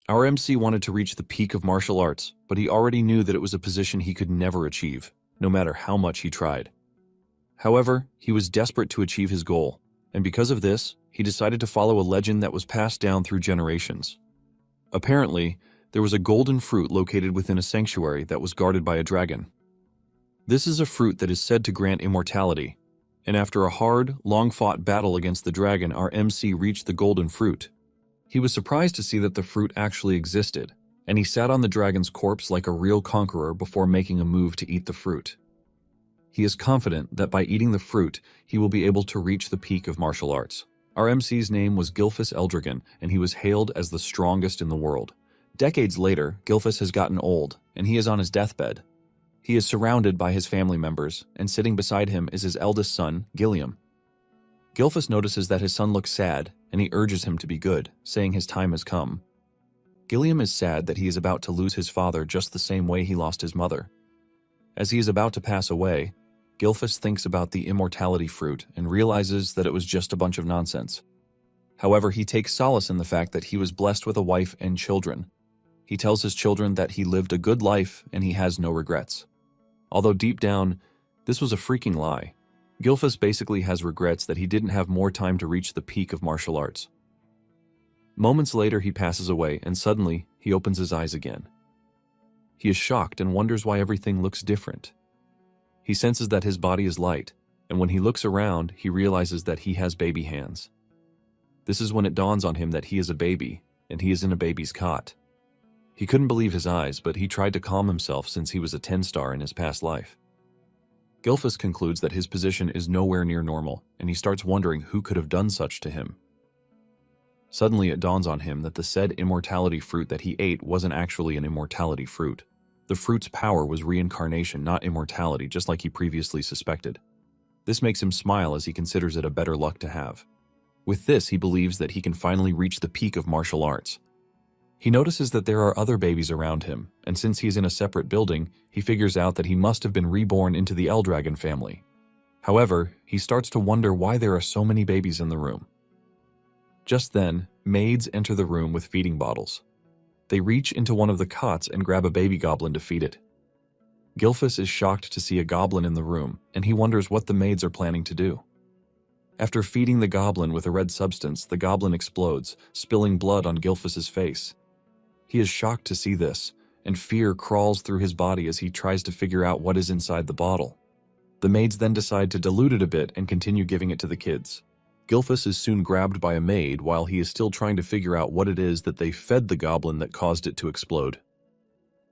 Our MC wanted to reach the peak of martial arts, but he already knew that it was a position he could never achieve, no matter how much he tried. However, he was desperate to achieve his goal, and because of this, he decided to follow a legend that was passed down through generations. Apparently, there was a golden fruit located within a sanctuary that was guarded by a dragon. This is a fruit that is said to grant immortality, and after a hard, long-fought battle against the dragon, our MC reached the golden fruit. He was surprised to see that the fruit actually existed, and he sat on the dragon's corpse like a real conqueror before making a move to eat the fruit. He is confident that by eating the fruit, he will be able to reach the peak of martial arts. Our MC's name was Gilfus Eldrigan, and he was hailed as the strongest in the world. Decades later, Gilfus has gotten old, and he is on his deathbed. He is surrounded by his family members, and sitting beside him is his eldest son, Gilliam. Gilfus notices that his son looks sad, and he urges him to be good, saying his time has come. Gilliam is sad that he is about to lose his father just the same way he lost his mother. As he is about to pass away, Gilfus thinks about the immortality fruit and realizes that it was just a bunch of nonsense. However, he takes solace in the fact that he was blessed with a wife and children. He tells his children that he lived a good life and he has no regrets. Although deep down, this was a freaking lie. Gilfus basically has regrets that he didn't have more time to reach the peak of martial arts. Moments later, he passes away, and suddenly, he opens his eyes again. He is shocked and wonders why everything looks different. He senses that his body is light, and when he looks around, he realizes that he has baby hands. This is when it dawns on him that he is a baby, and he is in a baby's cot. He couldn't believe his eyes, but he tried to calm himself since he was a 10-star in his past life. Gilfus concludes that his position is nowhere near normal, and he starts wondering who could have done such to him. Suddenly it dawns on him that the said immortality fruit that he ate wasn't actually an immortality fruit. The fruit's power was reincarnation, not immortality, just like he previously suspected. This makes him smile as he considers it a better luck to have. With this, he believes that he can finally reach the peak of martial arts. He notices that there are other babies around him, and since he's in a separate building, he figures out that he must have been reborn into the Eldragon family. However, he starts to wonder why there are so many babies in the room. Just then, maids enter the room with feeding bottles. They reach into one of the cots and grab a baby goblin to feed it. Gilfus is shocked to see a goblin in the room, and he wonders what the maids are planning to do. After feeding the goblin with a red substance, the goblin explodes, spilling blood on Gilfus's face. He is shocked to see this, and fear crawls through his body as he tries to figure out what is inside the bottle. The maids then decide to dilute it a bit and continue giving it to the kids. Gilfus is soon grabbed by a maid while he is still trying to figure out what it is that they fed the goblin that caused it to explode.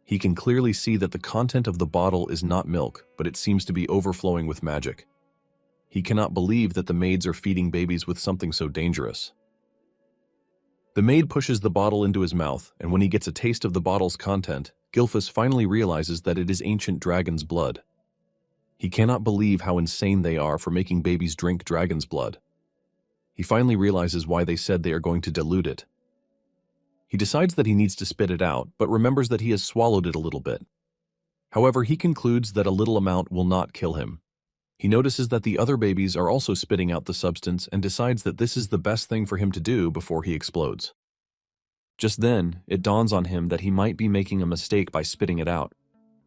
He can clearly see that the content of the bottle is not milk, but it seems to be overflowing with magic. He cannot believe that the maids are feeding babies with something so dangerous. The maid pushes the bottle into his mouth, and when he gets a taste of the bottle's content, Gilfus finally realizes that it is ancient dragon's blood. He cannot believe how insane they are for making babies drink dragon's blood. He finally realizes why they said they are going to dilute it. He decides that he needs to spit it out, but remembers that he has swallowed it a little bit. However, he concludes that a little amount will not kill him. He notices that the other babies are also spitting out the substance and decides that this is the best thing for him to do before he explodes. Just then, it dawns on him that he might be making a mistake by spitting it out.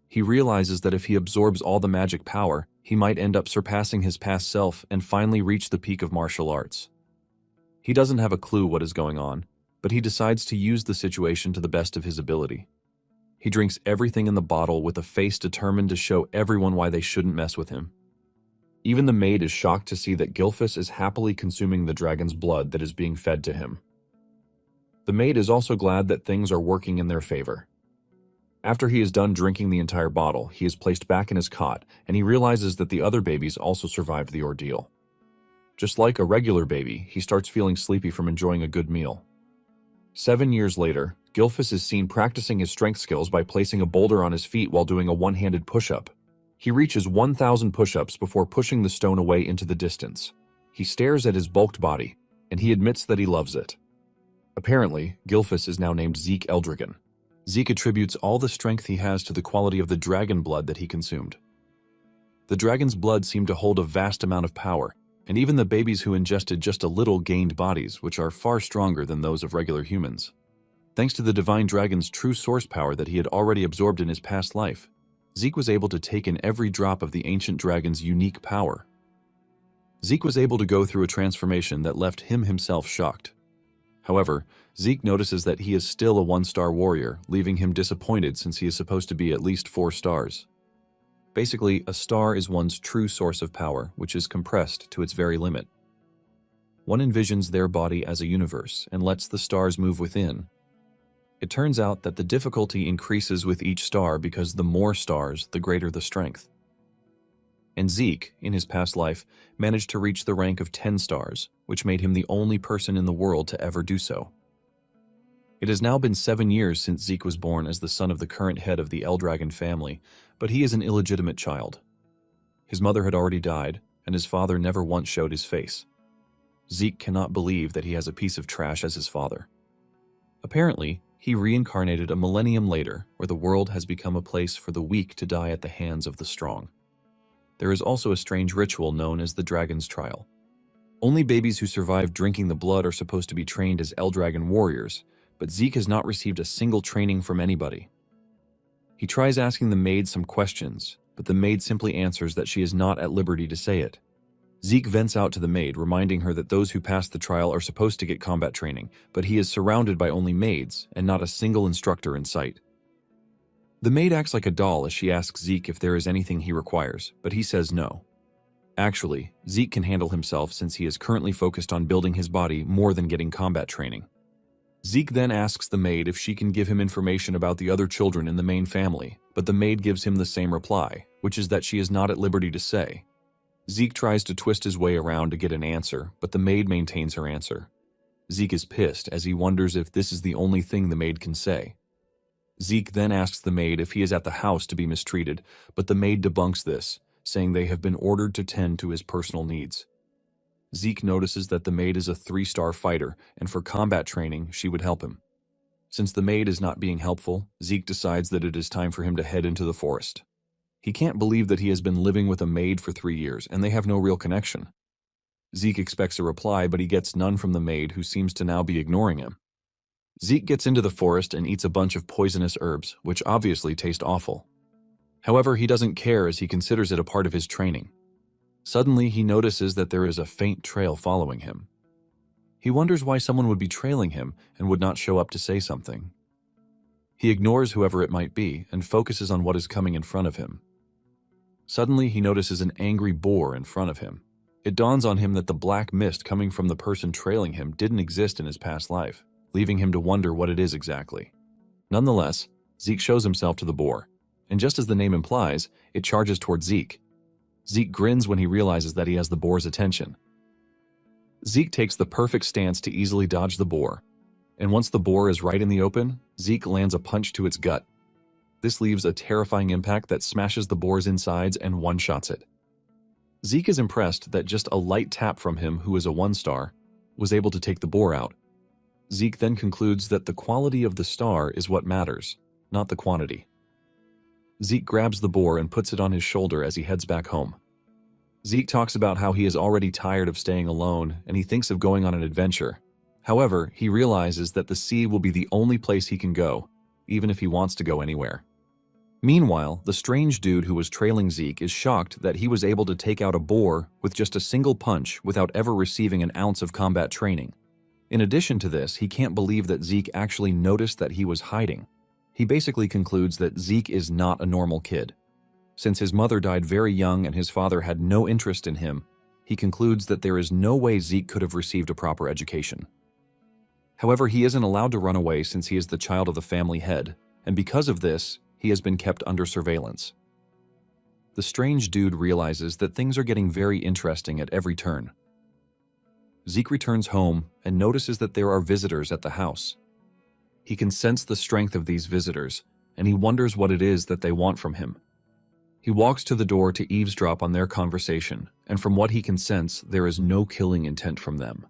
He realizes that if he absorbs all the magic power, he might end up surpassing his past self and finally reach the peak of martial arts. He doesn't have a clue what is going on, but he decides to use the situation to the best of his ability. He drinks everything in the bottle with a face determined to show everyone why they shouldn't mess with him. Even the maid is shocked to see that Gilfus is happily consuming the dragon's blood that is being fed to him. The maid is also glad that things are working in their favor. After he is done drinking the entire bottle, he is placed back in his cot, and he realizes that the other babies also survived the ordeal. Just like a regular baby, he starts feeling sleepy from enjoying a good meal. 7 years later, Gilfus is seen practicing his strength skills by placing a boulder on his feet while doing a one-handed push-up. He reaches 1,000 push-ups before pushing the stone away into the distance. He stares at his bulked body, and he admits that he loves it. Apparently, Gilfus is now named Zeke Eldrigan. Zeke attributes all the strength he has to the quality of the dragon blood that he consumed. The dragon's blood seemed to hold a vast amount of power, and even the babies who ingested just a little gained bodies, which are far stronger than those of regular humans. Thanks to the Divine Dragon's true source power that he had already absorbed in his past life, Zeke was able to take in every drop of the ancient dragon's unique power. Zeke was able to go through a transformation that left him himself shocked. However, Zeke notices that he is still a 1-star warrior, leaving him disappointed since he is supposed to be at least 4 stars. Basically, a star is one's true source of power, which is compressed to its very limit. One envisions their body as a universe and lets the stars move within. It turns out that the difficulty increases with each star because the more stars, the greater the strength. And Zeke, in his past life, managed to reach the rank of 10 stars, which made him the only person in the world to ever do so. It has now been 7 years since Zeke was born as the son of the current head of the Eldragon family, but he is an illegitimate child. His mother had already died, and his father never once showed his face. Zeke cannot believe that he has a piece of trash as his father. Apparently, he reincarnated a millennium later, where the world has become a place for the weak to die at the hands of the strong. There is also a strange ritual known as the Dragon's Trial. Only babies who survive drinking the blood are supposed to be trained as Eldragon warriors, but Zeke has not received a single training from anybody. He tries asking the maid some questions, but the maid simply answers that she is not at liberty to say it. Zeke vents out to the maid, reminding her that those who pass the trial are supposed to get combat training, but he is surrounded by only maids and not a single instructor in sight. The maid acts like a doll as she asks Zeke if there is anything he requires, but he says no. Actually, Zeke can handle himself since he is currently focused on building his body more than getting combat training. Zeke then asks the maid if she can give him information about the other children in the main family, but the maid gives him the same reply, which is that she is not at liberty to say. Zeke tries to twist his way around to get an answer, but the maid maintains her answer. Zeke is pissed as he wonders if this is the only thing the maid can say. Zeke then asks the maid if he is at the house to be mistreated, but the maid debunks this, saying they have been ordered to tend to his personal needs. Zeke notices that the maid is a 3-star fighter, and for combat training, she would help him. Since the maid is not being helpful, Zeke decides that it is time for him to head into the forest. He can't believe that he has been living with a maid for 3 years, and they have no real connection. Zeke expects a reply, but he gets none from the maid, who seems to now be ignoring him. Zeke gets into the forest and eats a bunch of poisonous herbs, which obviously taste awful. However, he doesn't care as he considers it a part of his training. Suddenly, he notices that there is a faint trail following him. He wonders why someone would be trailing him and would not show up to say something. He ignores whoever it might be and focuses on what is coming in front of him. Suddenly, he notices an angry boar in front of him. It dawns on him that the black mist coming from the person trailing him didn't exist in his past life, leaving him to wonder what it is exactly. Nonetheless, Zeke shows himself to the boar, and just as the name implies, it charges towards Zeke. Zeke grins when he realizes that he has the boar's attention. Zeke takes the perfect stance to easily dodge the boar, and once the boar is right in the open, Zeke lands a punch to its gut. This leaves a terrifying impact that smashes the boar's insides and one-shots it. Zeke is impressed that just a light tap from him, who is a 1-star, was able to take the boar out. Zeke then concludes that the quality of the star is what matters, not the quantity. Zeke grabs the boar and puts it on his shoulder as he heads back home. Zeke talks about how he is already tired of staying alone and he thinks of going on an adventure. However, he realizes that the sea will be the only place he can go, even if he wants to go anywhere. Meanwhile, the strange dude who was trailing Zeke is shocked that he was able to take out a boar with just a single punch without ever receiving an ounce of combat training. In addition to this, he can't believe that Zeke actually noticed that he was hiding. He basically concludes that Zeke is not a normal kid. Since his mother died very young and his father had no interest in him, he concludes that there is no way Zeke could have received a proper education. However, he isn't allowed to run away since he is the child of the family head, and because of this, he has been kept under surveillance. The strange dude realizes that things are getting very interesting at every turn. Zeke returns home and notices that there are visitors at the house. He can sense the strength of these visitors, and he wonders what it is that they want from him. He walks to the door to eavesdrop on their conversation, and from what he can sense, there is no killing intent from them.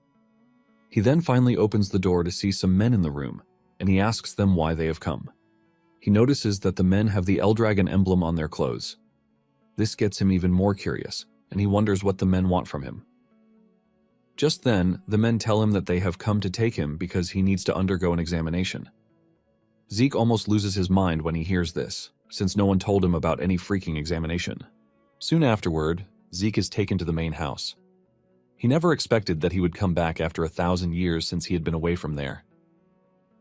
He then finally opens the door to see some men in the room, and he asks them why they have come. He notices that the men have the Eldragon emblem on their clothes. This gets him even more curious, and he wonders what the men want from him. Just then, the men tell him that they have come to take him because he needs to undergo an examination. Zeke almost loses his mind when he hears this, since no one told him about any freaking examination. Soon afterward, Zeke is taken to the main house. He never expected that he would come back after 1,000 years since he had been away from there.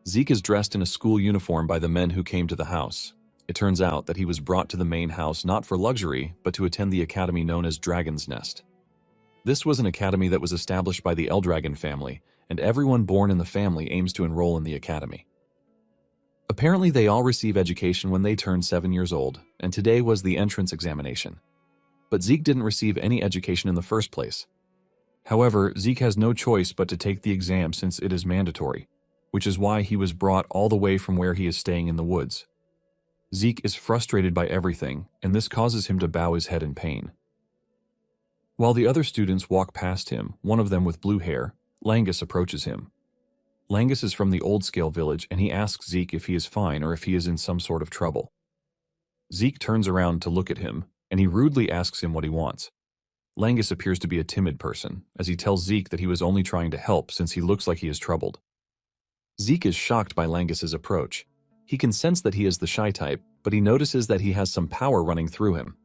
Zeke is dressed in a school uniform by the men who came to the house. It turns out that he was brought to the main house not for luxury, but to attend the academy known as Dragon's Nest. This was an academy that was established by the Eldragon family, and everyone born in the family aims to enroll in the academy. Apparently they all receive education when they turn 7 years old, and today was the entrance examination. But Zeke didn't receive any education in the first place. However, Zeke has no choice but to take the exam since it is mandatory, which is why he was brought all the way from where he is staying in the woods. Zeke is frustrated by everything, and this causes him to bow his head in pain. While the other students walk past him, one of them with blue hair, Langus approaches him. Langus is from the Old Scale village, and he asks Zeke if he is fine or if he is in some sort of trouble. Zeke turns around to look at him, and he rudely asks him what he wants. Langus appears to be a timid person, as he tells Zeke that he was only trying to help since he looks like he is troubled. Zeke is shocked by Langus's approach. He can sense that he is the shy type, but he notices that he has some power running through him.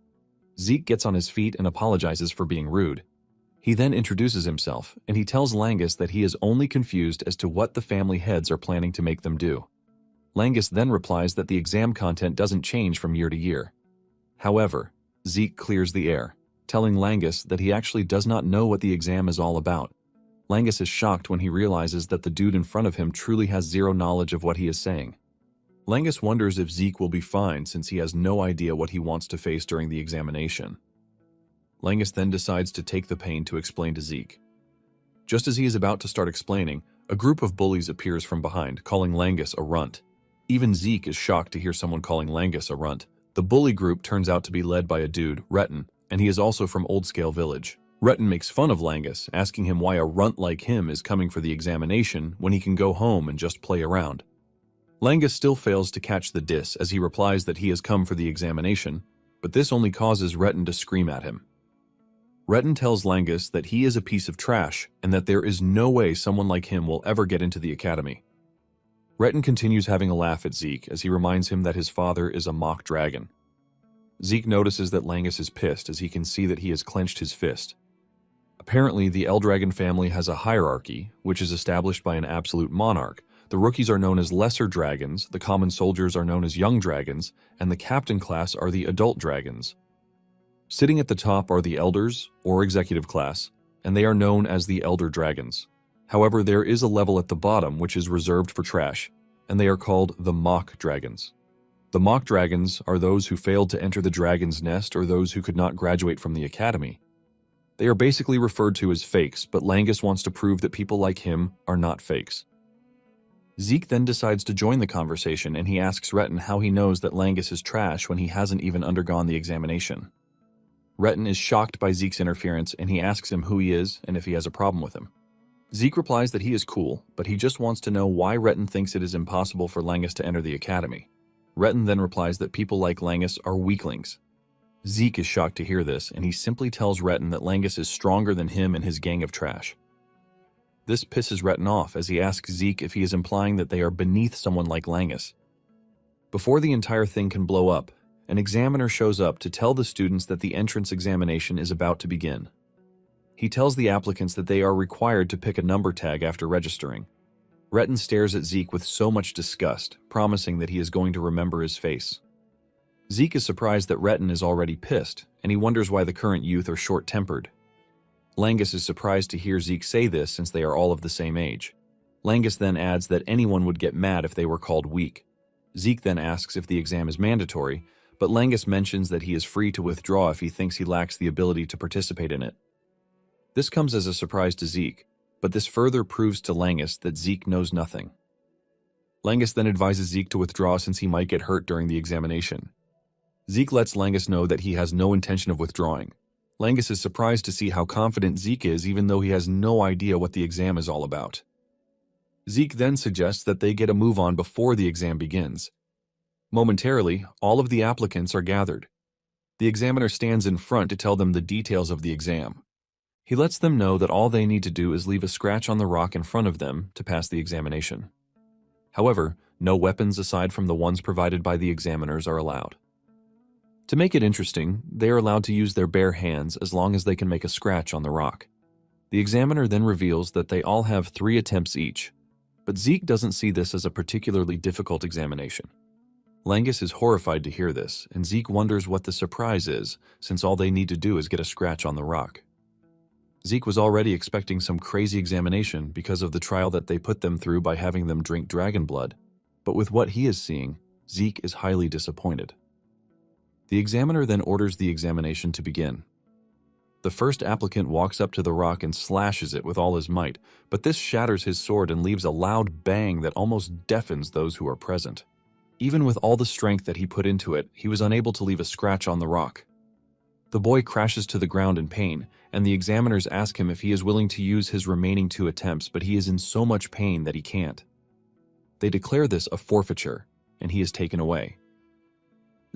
Zeke gets on his feet and apologizes for being rude. He then introduces himself, and he tells Langus that he is only confused as to what the family heads are planning to make them do. Langus then replies that the exam content doesn't change from year to year. However, Zeke clears the air, telling Langus that he actually does not know what the exam is all about. Langus is shocked when he realizes that the dude in front of him truly has zero knowledge of what he is saying. Langus wonders if Zeke will be fine since he has no idea what he wants to face during the examination. Langus then decides to take the pain to explain to Zeke. Just as he is about to start explaining, a group of bullies appears from behind, calling Langus a runt. Even Zeke is shocked to hear someone calling Langus a runt. The bully group turns out to be led by a dude, Retton, and he is also from Old Scale Village. Retton makes fun of Langus, asking him why a runt like him is coming for the examination when he can go home and just play around. Langus still fails to catch the diss as he replies that he has come for the examination, but this only causes Retton to scream at him. Retton tells Langus that he is a piece of trash and that there is no way someone like him will ever get into the academy. Retton continues having a laugh at Zeke as he reminds him that his father is a mock dragon. Zeke notices that Langus is pissed as he can see that he has clenched his fist. Apparently, the Eldragon family has a hierarchy, which is established by an absolute monarch. The rookies are known as lesser dragons, the common soldiers are known as young dragons, and the captain class are the adult dragons. Sitting at the top are the elders, or executive class, and they are known as the elder dragons. However, there is a level at the bottom which is reserved for trash, and they are called the mock dragons. The mock dragons are those who failed to enter the dragon's nest or those who could not graduate from the academy. They are basically referred to as fakes, but Langus wants to prove that people like him are not fakes. Zeke then decides to join the conversation, and he asks Retton how he knows that Langus is trash when he hasn't even undergone the examination. Retton is shocked by Zeke's interference, and he asks him who he is and if he has a problem with him. Zeke replies that he is cool, but he just wants to know why Retton thinks it is impossible for Langus to enter the academy. Retton then replies that people like Langus are weaklings. Zeke is shocked to hear this, and he simply tells Retton that Langus is stronger than him and his gang of trash. This pisses Retton off as he asks Zeke if he is implying that they are beneath someone like Langus. Before the entire thing can blow up, an examiner shows up to tell the students that the entrance examination is about to begin. He tells the applicants that they are required to pick a number tag after registering. Retton stares at Zeke with so much disgust, promising that he is going to remember his face. Zeke is surprised that Retton is already pissed, and he wonders why the current youth are short-tempered. Langus is surprised to hear Zeke say this since they are all of the same age. Langus then adds that anyone would get mad if they were called weak. Zeke then asks if the exam is mandatory, but Langus mentions that he is free to withdraw if he thinks he lacks the ability to participate in it. This comes as a surprise to Zeke, but this further proves to Langus that Zeke knows nothing. Langus then advises Zeke to withdraw since he might get hurt during the examination. Zeke lets Langus know that he has no intention of withdrawing. Langus is surprised to see how confident Zeke is even though he has no idea what the exam is all about. Zeke then suggests that they get a move on before the exam begins. Momentarily, all of the applicants are gathered. The examiner stands in front to tell them the details of the exam. He lets them know that all they need to do is leave a scratch on the rock in front of them to pass the examination. However, No weapons aside from the ones provided by the examiners are allowed. To make it interesting, they are allowed to use their bare hands as long as they can make a scratch on the rock. The examiner then reveals that they all have 3 attempts each, but Zeke doesn't see this as a particularly difficult examination. Langus is horrified to hear this, and Zeke wonders what the surprise is, since all they need to do is get a scratch on the rock. Zeke was already expecting some crazy examination because of the trial that they put them through by having them drink dragon blood, but with what he is seeing, Zeke is highly disappointed. The examiner then orders the examination to begin. The first applicant walks up to the rock and slashes it with all his might, but this shatters his sword and leaves a loud bang that almost deafens those who are present. Even with all the strength that he put into it, he was unable to leave a scratch on the rock. The boy crashes to the ground in pain, and the examiners ask him if he is willing to use his remaining 2 attempts, but he is in so much pain that he can't. They declare this a forfeiture, and he is taken away.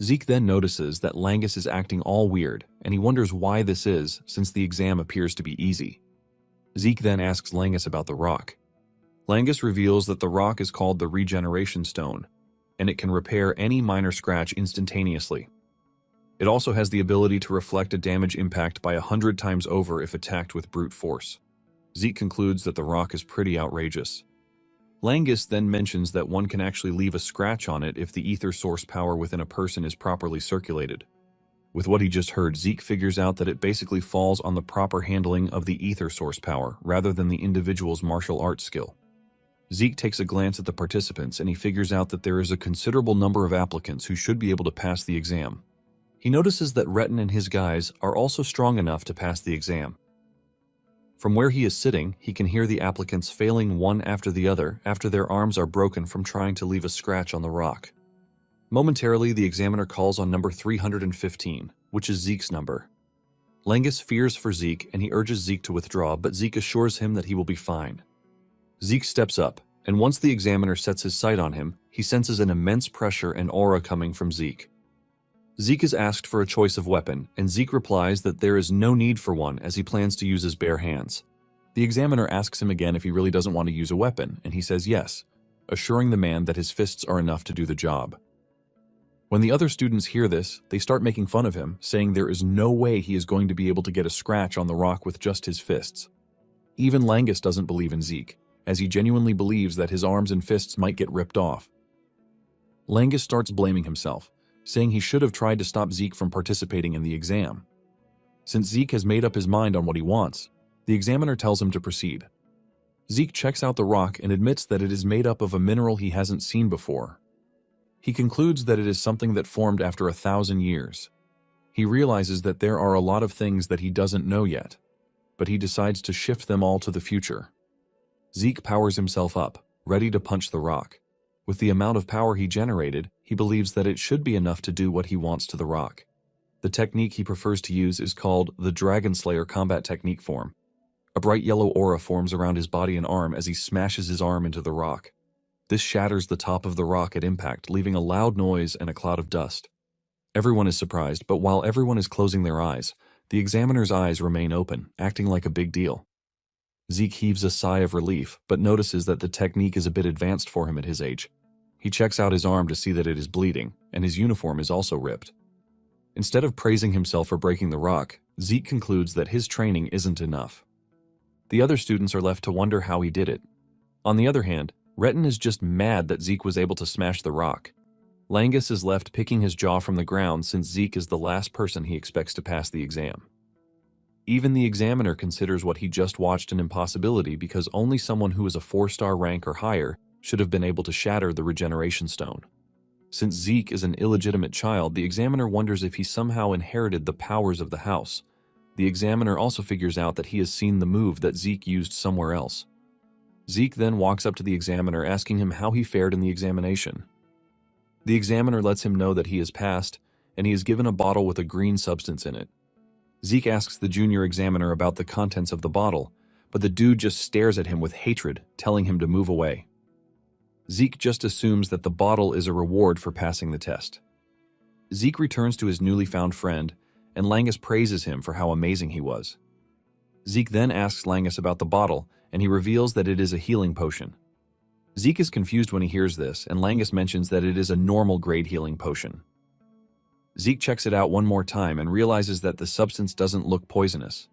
Zeke then notices that Langus is acting all weird, and he wonders why this is, since the exam appears to be easy. Zeke then asks Langus about the rock. Langus reveals that the rock is called the Regeneration Stone, and it can repair any minor scratch instantaneously. It also has the ability to reflect a damage impact by 100 times over if attacked with brute force. Zeke concludes that the rock is pretty outrageous. Langus then mentions that one can actually leave a scratch on it if the ether source power within a person is properly circulated. With what he just heard, Zeke figures out that it basically falls on the proper handling of the ether source power rather than the individual's martial arts skill. Zeke takes a glance at the participants and he figures out that there is a considerable number of applicants who should be able to pass the exam. He notices that Retin and his guys are also strong enough to pass the exam. From where he is sitting, he can hear the applicants failing one after the other after their arms are broken from trying to leave a scratch on the rock. Momentarily, the examiner calls on number 315, which is Zeke's number. Langus fears for Zeke and he urges Zeke to withdraw, but Zeke assures him that he will be fine. Zeke steps up, and once the examiner sets his sight on him, he senses an immense pressure and aura coming from Zeke. Zeke is asked for a choice of weapon, and Zeke replies that there is no need for one as he plans to use his bare hands. The examiner asks him again if he really doesn't want to use a weapon, and he says yes, assuring the man that his fists are enough to do the job. When the other students hear this, they start making fun of him, saying there is no way he is going to be able to get a scratch on the rock with just his fists. Even Langus doesn't believe in Zeke, as he genuinely believes that his arms and fists might get ripped off. Langus starts blaming himself, saying he should have tried to stop Zeke from participating in the exam. Since Zeke has made up his mind on what he wants, the examiner tells him to proceed. Zeke checks out the rock and admits that it is made up of a mineral he hasn't seen before. He concludes that it is something that formed after 1,000 years. He realizes that there are a lot of things that he doesn't know yet, but he decides to shift them all to the future. Zeke powers himself up, ready to punch the rock. With the amount of power he generated, he believes that it should be enough to do what he wants to the rock. The technique he prefers to use is called the Dragon Slayer combat technique form. A bright yellow aura forms around his body and arm as he smashes his arm into the rock. This shatters the top of the rock at impact, leaving a loud noise and a cloud of dust. Everyone is surprised, but while everyone is closing their eyes, the examiner's eyes remain open, acting like a big deal. Zeke heaves a sigh of relief, but notices that the technique is a bit advanced for him at his age. He checks out his arm to see that it is bleeding, and his uniform is also ripped. Instead of praising himself for breaking the rock, Zeke concludes that his training isn't enough. The other students are left to wonder how he did it. On the other hand, Retin is just mad that Zeke was able to smash the rock. Langus is left picking his jaw from the ground since Zeke is the last person he expects to pass the exam. Even the examiner considers what he just watched an impossibility because only someone who is a 4-star rank or higher should have been able to shatter the regeneration stone. Since Zeke is an illegitimate child, the examiner wonders if he somehow inherited the powers of the house. The examiner also figures out that he has seen the move that Zeke used somewhere else. Zeke then walks up to the examiner asking him how he fared in the examination. The examiner lets him know that he has passed, and he is given a bottle with a green substance in it. Zeke asks the junior examiner about the contents of the bottle, but the dude just stares at him with hatred, telling him to move away. Zeke just assumes that the bottle is a reward for passing the test. Zeke returns to his newly found friend, and Langus praises him for how amazing he was. Zeke then asks Langus about the bottle, and he reveals that it is a healing potion. Zeke is confused when he hears this, and Langus mentions that it is a normal grade healing potion. Zeke checks it out one more time and realizes that the substance doesn't look poisonous.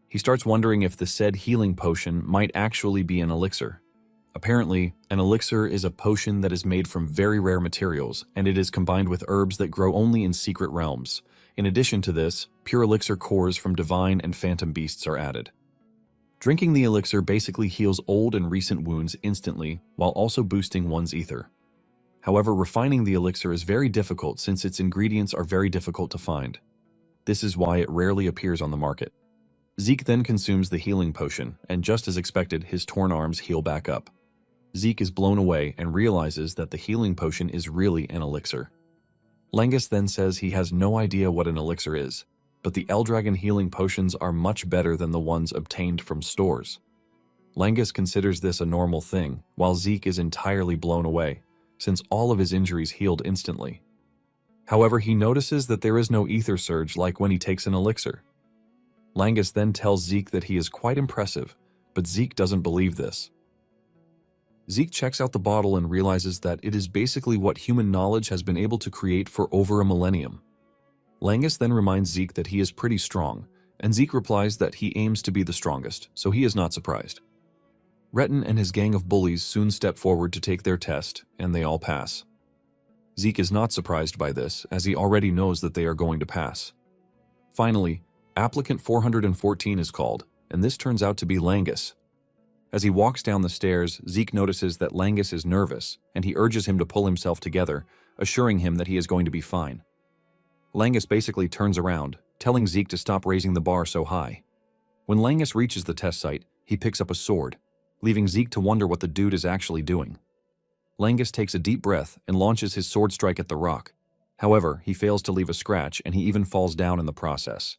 He starts wondering if the said healing potion might actually be an elixir. Apparently, an elixir is a potion that is made from very rare materials, and it is combined with herbs that grow only in secret realms. In addition to this, pure elixir cores from divine and phantom beasts are added. Drinking the elixir basically heals old and recent wounds instantly, while also boosting one's ether. However, refining the elixir is very difficult since its ingredients are very difficult to find. This is why it rarely appears on the market. Zeke then consumes the healing potion, and just as expected, his torn arms heal back up. Zeke is blown away and realizes that the healing potion is really an elixir. Langus then says he has no idea what an elixir is, but the Eldragon healing potions are much better than the ones obtained from stores. Langus considers this a normal thing, while Zeke is entirely blown away, since all of his injuries healed instantly. However, he notices that there is no ether surge like when he takes an elixir. Langus then tells Zeke that he is quite impressive, but Zeke doesn't believe this. Zeke checks out the bottle and realizes that it is basically what human knowledge has been able to create for over a millennium. Langus then reminds Zeke that he is pretty strong, and Zeke replies that he aims to be the strongest, so he is not surprised. Retin and his gang of bullies soon step forward to take their test, and they all pass. Zeke is not surprised by this, as he already knows that they are going to pass. Finally, applicant 414 is called, and this turns out to be Langus. As he walks down the stairs, Zeke notices that Langus is nervous, and he urges him to pull himself together, assuring him that he is going to be fine. Langus basically turns around, telling Zeke to stop raising the bar so high. When Langus reaches the test site, he picks up a sword, leaving Zeke to wonder what the dude is actually doing. Langus takes a deep breath and launches his sword strike at the rock. However, he fails to leave a scratch, and he even falls down in the process.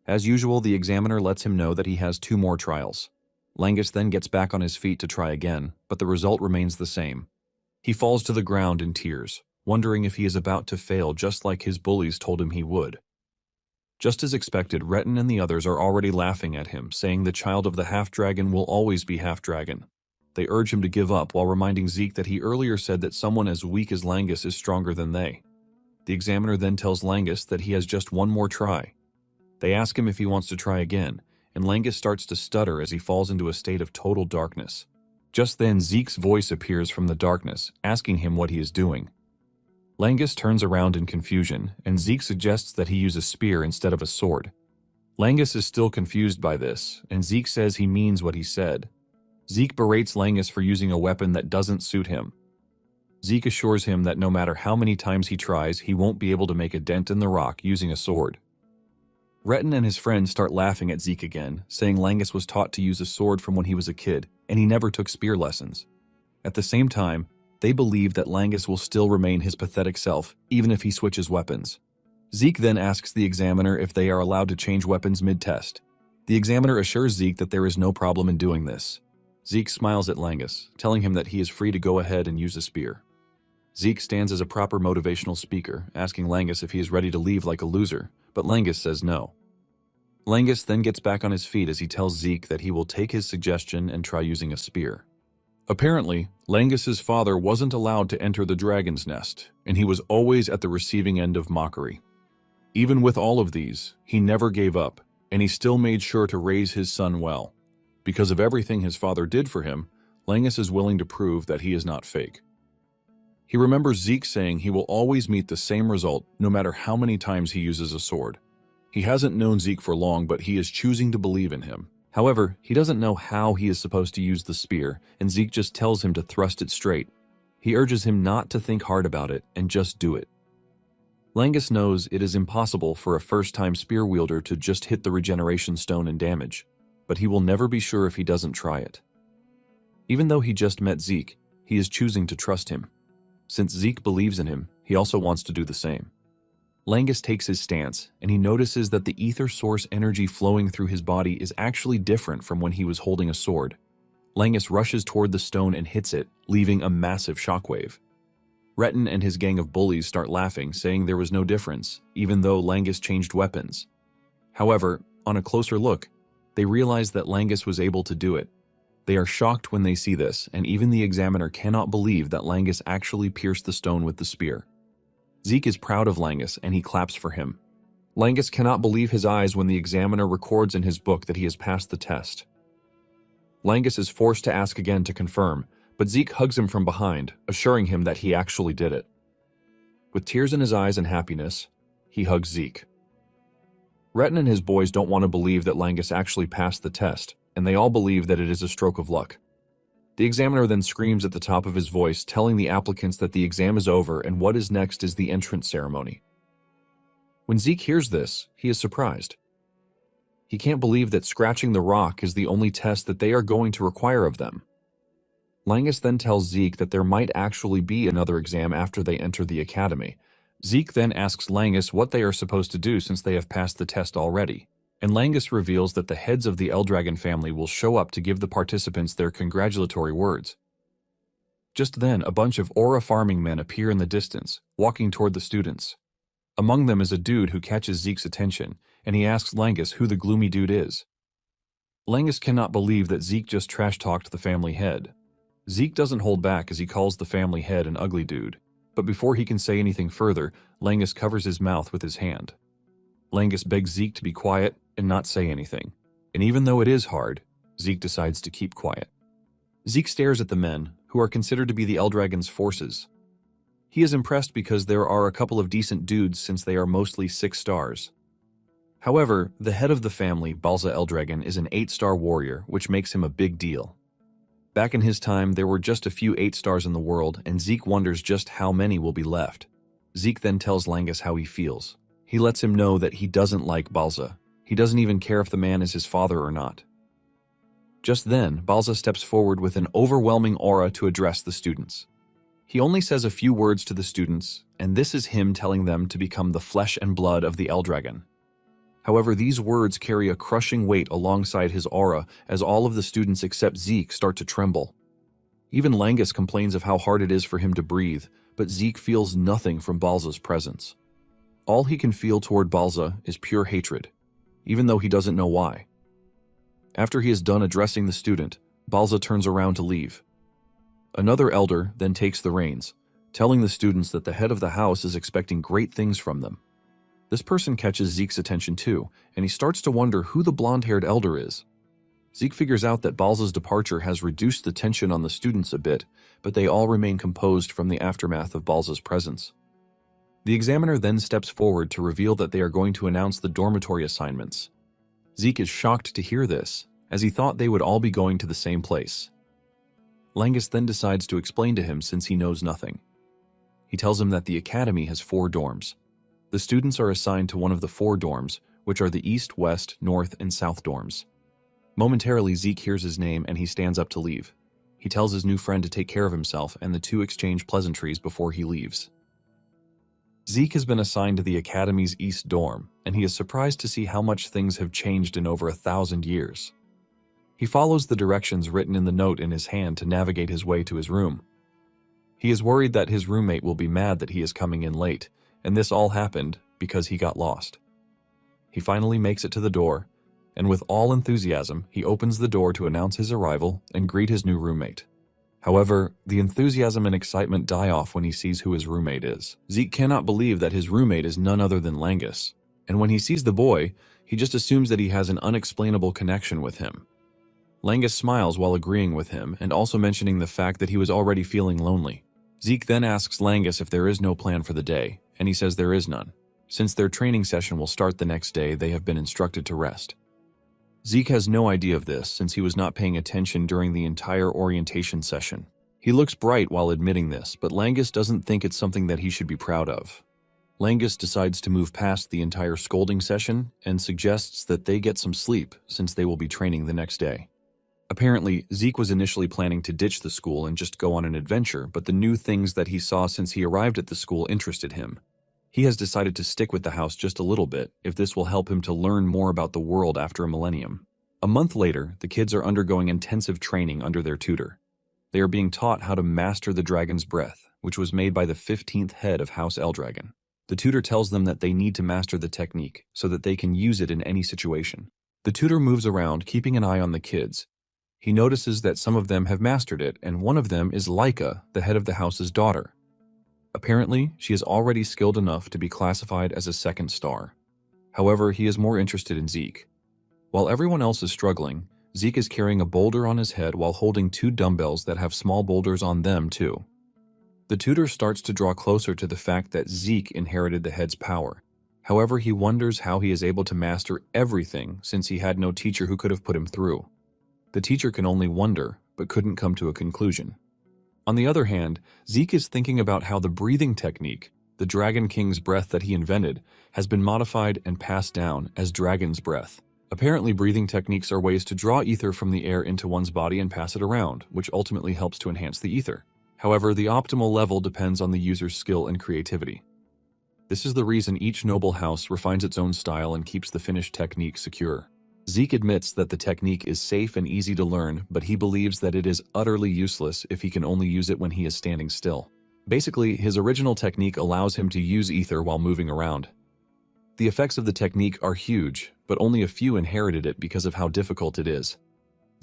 As usual, the examiner lets him know that he has 2 more trials. Langus then gets back on his feet to try again, but the result remains the same. He falls to the ground in tears, wondering if he is about to fail just like his bullies told him he would. Just as expected, Retin and the others are already laughing at him, saying the child of the half-dragon will always be half-dragon. They urge him to give up while reminding Zeke that he earlier said that someone as weak as Langus is stronger than they. The examiner then tells Langus that he has just 1 more try. They ask him if he wants to try again, and Langus starts to stutter as he falls into a state of total darkness. Just then, Zeke's voice appears from the darkness, asking him what he is doing. Langus turns around in confusion, and Zeke suggests that he use a spear instead of a sword. Langus is still confused by this, and Zeke says he means what he said. Zeke berates Langus for using a weapon that doesn't suit him. Zeke assures him that no matter how many times he tries, he won't be able to make a dent in the rock using a sword. Retin and his friends start laughing at Zeke again, saying Langus was taught to use a sword from when he was a kid, and he never took spear lessons. At the same time, they believe that Langus will still remain his pathetic self, even if he switches weapons. Zeke then asks the examiner if they are allowed to change weapons mid-test. The examiner assures Zeke that there is no problem in doing this. Zeke smiles at Langus, telling him that he is free to go ahead and use a spear. Zeke stands as a proper motivational speaker, asking Langus if he is ready to leave like a loser, but Langus says no. Langus then gets back on his feet as he tells Zeke that he will take his suggestion and try using a spear. Apparently, Langus's father wasn't allowed to enter the dragon's nest, and he was always at the receiving end of mockery. Even with all of these, he never gave up, and he still made sure to raise his son well. Because of everything his father did for him, Langus is willing to prove that he is not fake. He remembers Zeke saying he will always meet the same result no matter how many times he uses a sword. He hasn't known Zeke for long, but he is choosing to believe in him. However, he doesn't know how he is supposed to use the spear, and Zeke just tells him to thrust it straight. He urges him not to think hard about it and just do it. Langus knows it is impossible for a first-time spear wielder to just hit the regeneration stone and damage, but he will never be sure if he doesn't try it. Even though he just met Zeke, he is choosing to trust him. Since Zeke believes in him, he also wants to do the same. Langus takes his stance, and he notices that the ether source energy flowing through his body is actually different from when he was holding a sword. Langus rushes toward the stone and hits it, leaving a massive shockwave. Retin and his gang of bullies start laughing, saying there was no difference, even though Langus changed weapons. However, on a closer look, they realize that Langus was able to do it. They are shocked when they see this, and even the examiner cannot believe that Langus actually pierced the stone with the spear. Zeke is proud of Langus, and he claps for him. Langus cannot believe his eyes when the examiner records in his book that he has passed the test. Langus is forced to ask again to confirm, but Zeke hugs him from behind, assuring him that he actually did it. With tears in his eyes and happiness, he hugs Zeke. Retin and his boys don't want to believe that Langus actually passed the test, and they all believe that it is a stroke of luck. The examiner then screams at the top of his voice, telling the applicants that the exam is over and what is next is the entrance ceremony. When Zeke hears this, he is surprised. He can't believe that scratching the rock is the only test that they are going to require of them. Langus then tells Zeke that there might actually be another exam after they enter the academy. Zeke then asks Langus what they are supposed to do since they have passed the test already, and Langus reveals that the heads of the Eldragon family will show up to give the participants their congratulatory words. Just then, a bunch of aura farming men appear in the distance, walking toward the students. Among them is a dude who catches Zeke's attention, and he asks Langus who the gloomy dude is. Langus cannot believe that Zeke just trash-talked the family head. Zeke doesn't hold back as he calls the family head an ugly dude, but before he can say anything further, Langus covers his mouth with his hand. Langus begs Zeke to be quiet and not say anything, and even though it is hard, Zeke decides to keep quiet. Zeke stares at the men, who are considered to be the Eldragon's forces. He is impressed because there are a couple of decent dudes since they are mostly 6 stars. However, the head of the family, Balza Eldragon, is an 8-star warrior, which makes him a big deal. Back in his time, there were just a few 8 stars in the world, and Zeke wonders just how many will be left. Zeke then tells Langus how he feels. He lets him know that he doesn't like Balza. He doesn't even care if the man is his father or not. Just then, Balza steps forward with an overwhelming aura to address the students. He only says a few words to the students, and this is him telling them to become the flesh and blood of the Eldragon. However, these words carry a crushing weight alongside his aura as all of the students except Zeke start to tremble. Even Langus complains of how hard it is for him to breathe, but Zeke feels nothing from Balza's presence. All he can feel toward Balza is pure hatred, even though he doesn't know why. After he is done addressing the student, Balza turns around to leave. Another elder then takes the reins, telling the students that the head of the house is expecting great things from them. This person catches Zeke's attention too, and he starts to wonder who the blonde-haired elder is. Zeke figures out that Balza's departure has reduced the tension on the students a bit, but they all remain composed from the aftermath of Balza's presence. The examiner then steps forward to reveal that they are going to announce the dormitory assignments. Zeke is shocked to hear this, as he thought they would all be going to the same place. Langus then decides to explain to him since he knows nothing. He tells him that the academy has 4 dorms. The students are assigned to one of the 4 dorms, which are the East, West, North, and South dorms. Momentarily, Zeke hears his name and he stands up to leave. He tells his new friend to take care of himself, and the two exchange pleasantries before he leaves. Zeke has been assigned to the Academy's East dorm, and he is surprised to see how much things have changed in over 1,000 years. He follows the directions written in the note in his hand to navigate his way to his room. He is worried that his roommate will be mad that he is coming in late, and this all happened because he got lost. He finally makes it to the door, and with all enthusiasm, he opens the door to announce his arrival and greet his new roommate. However, the enthusiasm and excitement die off when he sees who his roommate is. Zeke cannot believe that his roommate is none other than Langus, and when he sees the boy, he just assumes that he has an unexplainable connection with him. Langus smiles while agreeing with him and also mentioning the fact that he was already feeling lonely. Zeke then asks Langus if there is no plan for the day, and he says there is none. Since their training session will start the next day, they have been instructed to rest. Zeke has no idea of this since he was not paying attention during the entire orientation session. He looks bright while admitting this, but Langus doesn't think it's something that he should be proud of. Langus decides to move past the entire scolding session and suggests that they get some sleep since they will be training the next day. Apparently, Zeke was initially planning to ditch the school and just go on an adventure, but the new things that he saw since he arrived at the school interested him. He has decided to stick with the house just a little bit, if this will help him to learn more about the world after a millennium. A month later, the kids are undergoing intensive training under their tutor. They are being taught how to master the dragon's breath, which was made by the 15th head of House Eldragon. The tutor tells them that they need to master the technique so that they can use it in any situation. The tutor moves around, keeping an eye on the kids. He notices that some of them have mastered it, and one of them is Laika, the head of the house's daughter. Apparently, she is already skilled enough to be classified as a second star. However, he is more interested in Zeke. While everyone else is struggling, Zeke is carrying a boulder on his head while holding 2 dumbbells that have small boulders on them too. The tutor starts to draw closer to the fact that Zeke inherited the head's power. However, he wonders how he is able to master everything since he had no teacher who could have put him through. The teacher can only wonder, but couldn't come to a conclusion. On the other hand, Zeke is thinking about how the breathing technique, the Dragon King's breath that he invented, has been modified and passed down as Dragon's breath. Apparently, breathing techniques are ways to draw ether from the air into one's body and pass it around, which ultimately helps to enhance the ether. However, the optimal level depends on the user's skill and creativity. This is the reason each noble house refines its own style and keeps the finished technique secure. Zeke admits that the technique is safe and easy to learn, but he believes that it is utterly useless if he can only use it when he is standing still. Basically, his original technique allows him to use ether while moving around. The effects of the technique are huge, but only a few inherited it because of how difficult it is.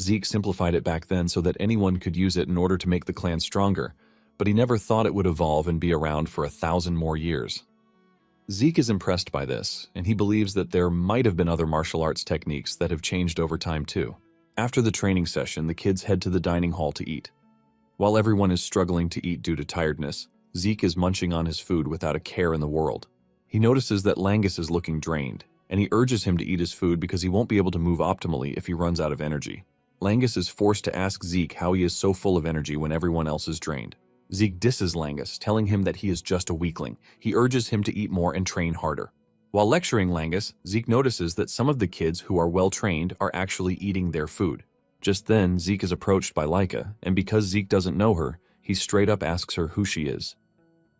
Zeke simplified it back then so that anyone could use it in order to make the clan stronger, but he never thought it would evolve and be around for 1,000 more years. Zeke is impressed by this, and he believes that there might have been other martial arts techniques that have changed over time too. After the training session, the kids head to the dining hall to eat. While everyone is struggling to eat due to tiredness, Zeke is munching on his food without a care in the world. He notices that Langus is looking drained, and he urges him to eat his food because he won't be able to move optimally if he runs out of energy. Langus is forced to ask Zeke how he is so full of energy when everyone else is drained. Zeke disses Langus, telling him that he is just a weakling. He urges him to eat more and train harder. While lecturing Langus, Zeke notices that some of the kids who are well-trained are actually eating their food. Just then, Zeke is approached by Laika, and because Zeke doesn't know her, he straight up asks her who she is.